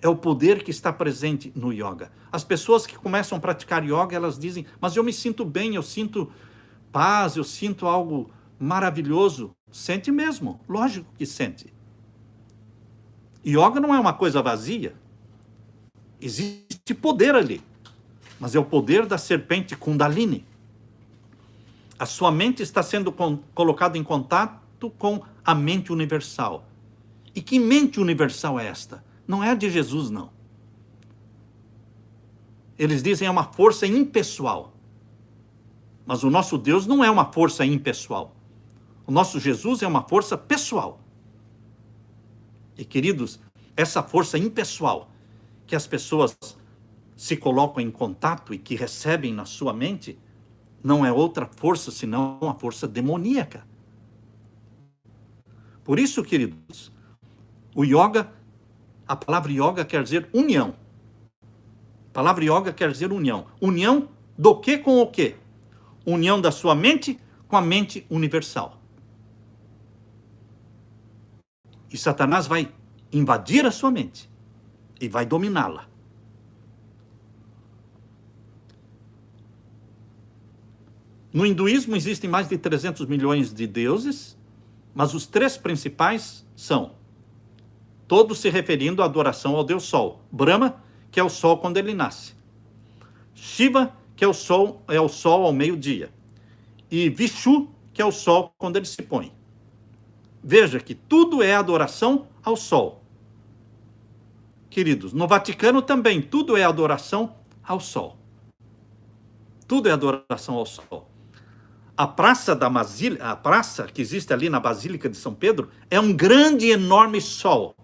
é o poder que está presente no yoga. As pessoas que começam a praticar yoga, elas dizem, mas eu me sinto bem, eu sinto paz, eu sinto algo maravilhoso. Sente mesmo, lógico que sente. Yoga não é uma coisa vazia. Existe poder ali, mas é o poder da serpente Kundalini. A sua mente está sendo colocada em contato junto com a mente universal. E que mente universal é esta? Não é a de Jesus, não. Eles dizem é uma força impessoal. Mas o nosso Deus não é uma força impessoal. O nosso Jesus é uma força pessoal. E, queridos, essa força impessoal que as pessoas se colocam em contato e que recebem na sua mente, não é outra força senão uma força demoníaca. Por isso, queridos, o yoga, a palavra yoga quer dizer união. A palavra yoga quer dizer união. União do que com o que? União da sua mente com a mente universal. E Satanás vai invadir a sua mente e vai dominá-la. No hinduísmo existem mais de 300 milhões de deuses, mas os três principais são, todos se referindo à adoração ao Deus Sol. Brahma, que é o Sol quando ele nasce. Shiva, que é o Sol ao meio-dia. E Vishnu, que é o Sol quando ele se põe. Veja que tudo é adoração ao Sol. Queridos, no Vaticano também tudo é adoração ao Sol. Tudo é adoração ao Sol. A praça que existe ali na Basílica de São Pedro é um grande e enorme sol,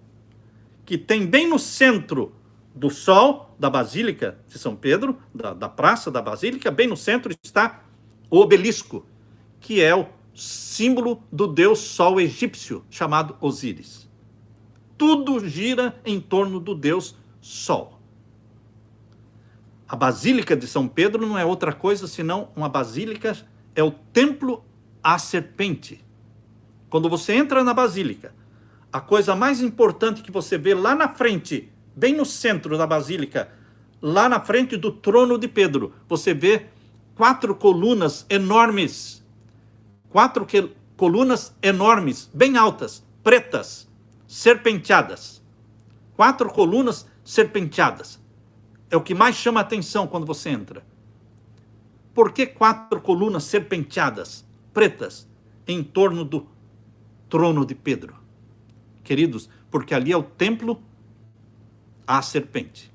que tem bem no centro do sol da Basílica de São Pedro, da praça da Basílica, bem no centro está o obelisco, que é o símbolo do deus sol egípcio, chamado Osíris. Tudo gira em torno do deus Sol. A Basílica de São Pedro não é outra coisa senão uma basílica, é o templo à serpente. Quando você entra na basílica, a coisa mais importante que você vê lá na frente, bem no centro da basílica, lá na frente do trono de Pedro, você vê 4 colunas enormes. 4 colunas enormes, bem altas, pretas, serpenteadas. 4 colunas serpenteadas. É o que mais chama a atenção quando você entra. Por que 4 colunas serpenteadas, pretas, em torno do trono de Pedro? Queridos, porque ali é o templo à serpente.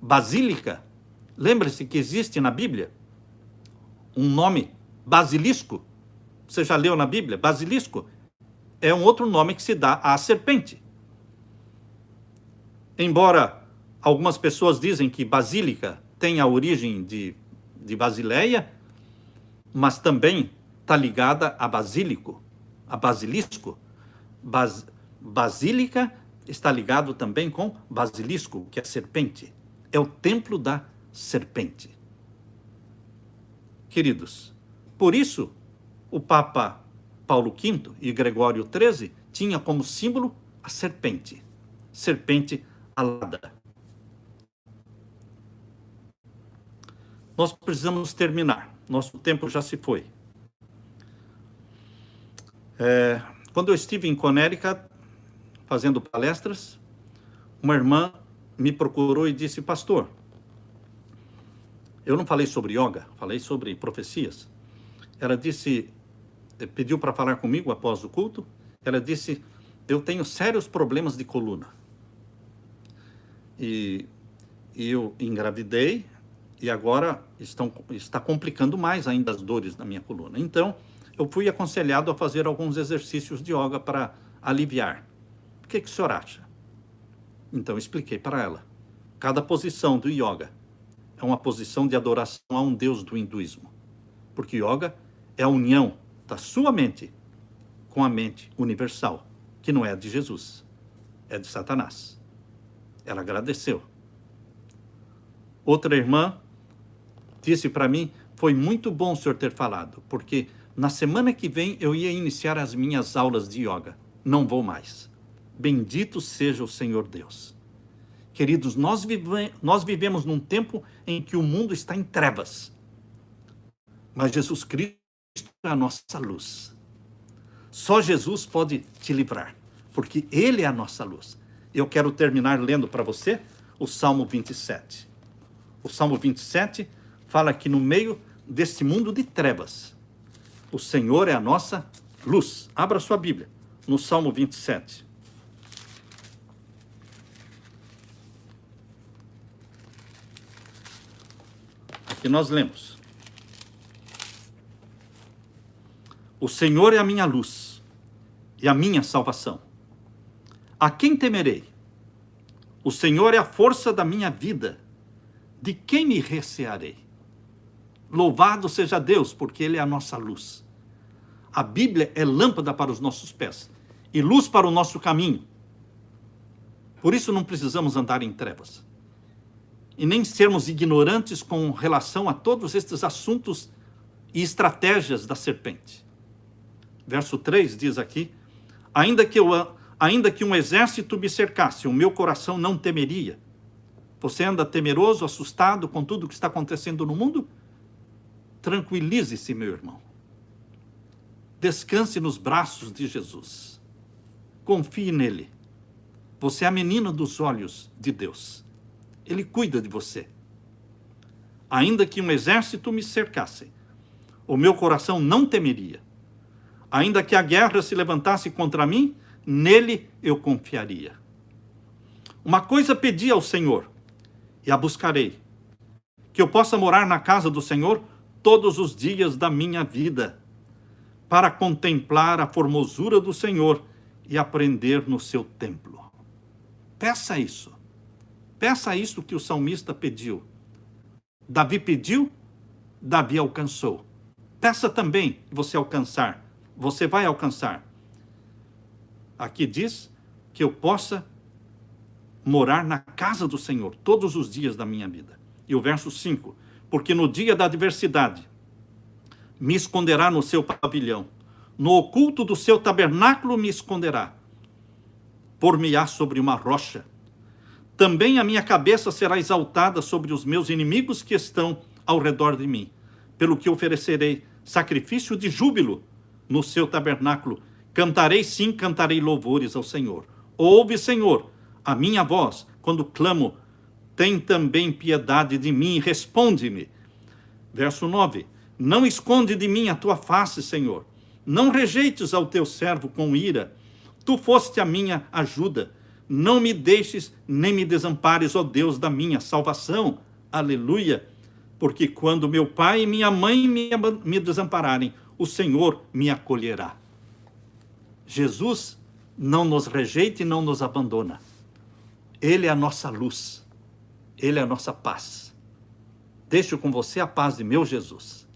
Basílica, lembre-se que existe na Bíblia um nome, basilisco. Você já leu na Bíblia? Basilisco é um outro nome que se dá à serpente. Embora algumas pessoas dizem que basílica tem a origem de Basileia, mas também está ligada a basílico, a basilisco. Basílica está ligado também com basilisco, que é serpente. É o templo da serpente. Queridos, por isso o Papa Paulo V e Gregório XIII tinha como símbolo a serpente alada. Nós precisamos terminar. Nosso tempo já se foi. Quando eu estive em Connecticut, fazendo palestras, uma irmã me procurou e disse: pastor, eu não falei sobre yoga, falei sobre profecias. Ela disse, pediu para falar comigo após o culto. Ela disse: eu tenho sérios problemas de coluna. E eu engravidei, e agora está complicando mais ainda as dores na minha coluna. Então, eu fui aconselhado a fazer alguns exercícios de yoga para aliviar. O que o senhor acha? Então, eu expliquei para ela. Cada posição do yoga é uma posição de adoração a um deus do hinduísmo. Porque yoga é a união da sua mente com a mente universal, que não é a de Jesus, é de Satanás. Ela agradeceu. Outra irmã disse para mim: foi muito bom o senhor ter falado, porque na semana que vem eu ia iniciar as minhas aulas de yoga. Não vou mais. Bendito seja o Senhor Deus. Queridos, nós vivemos num tempo em que o mundo está em trevas. Mas Jesus Cristo é a nossa luz. Só Jesus pode te livrar, porque Ele é a nossa luz. Eu quero terminar lendo para você o Salmo 27. O Salmo 27 fala que no meio deste mundo de trevas, o Senhor é a nossa luz. Abra sua Bíblia no Salmo 27. Aqui nós lemos: o Senhor é a minha luz e a minha salvação. A quem temerei? O Senhor é a força da minha vida. De quem me recearei? Louvado seja Deus, porque Ele é a nossa luz. A Bíblia é lâmpada para os nossos pés e luz para o nosso caminho. Por isso não precisamos andar em trevas e nem sermos ignorantes com relação a todos estes assuntos e estratégias da serpente. Verso 3 diz aqui: ainda que um exército me cercasse, o meu coração não temeria. Você anda temeroso, assustado com tudo o que está acontecendo no mundo? Tranquilize-se, meu irmão. Descanse nos braços de Jesus. Confie nele. Você é a menina dos olhos de Deus. Ele cuida de você. Ainda que um exército me cercasse, o meu coração não temeria. Ainda que a guerra se levantasse contra mim, nele eu confiaria. Uma coisa pedi ao Senhor, e a buscarei: que eu possa morar na casa do Senhor todos os dias da minha vida, para contemplar a formosura do Senhor e aprender no seu templo. Peça isso. Peça isso que o salmista pediu. Davi pediu, Davi alcançou. Peça também que você alcançar. Você vai alcançar. Aqui diz que eu possa morar na casa do Senhor todos os dias da minha vida. E o verso 5: porque no dia da adversidade me esconderá no seu pavilhão, no oculto do seu tabernáculo me esconderá, por-me-á sobre uma rocha. Também a minha cabeça será exaltada sobre os meus inimigos que estão ao redor de mim, pelo que oferecerei sacrifício de júbilo no seu tabernáculo. Cantarei, sim, cantarei louvores ao Senhor. Ouve, Senhor, a minha voz quando clamo. Tem também piedade de mim e responde-me. Verso 9: não esconde de mim a tua face, Senhor. Não rejeites ao teu servo com ira. Tu foste a minha ajuda. Não me deixes nem me desampares, ó Deus da minha salvação. Aleluia. Porque quando meu pai e minha mãe me desampararem, o Senhor me acolherá. Jesus não nos rejeita e não nos abandona. Ele é a nossa luz. Ele é a nossa paz. Deixo com você a paz de meu Jesus.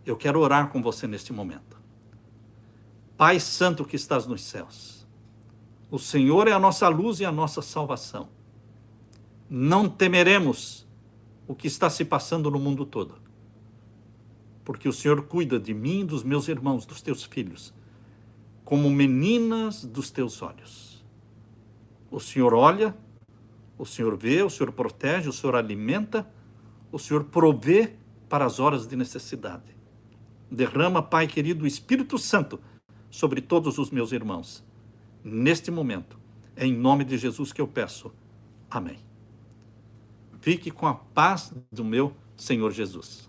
Eu quero orar com você neste momento. Pai Santo que estás nos céus, o Senhor é a nossa luz e a nossa salvação. Não temeremos o que está se passando no mundo todo, porque o Senhor cuida de mim e dos meus irmãos, dos teus filhos, como meninas dos teus olhos. O Senhor olha, o Senhor vê, o Senhor protege, o Senhor alimenta, o Senhor provê para as horas de necessidade. Derrama, Pai querido, o Espírito Santo sobre todos os meus irmãos. Neste momento, é em nome de Jesus que eu peço. Amém. Fique com a paz do meu Senhor Jesus.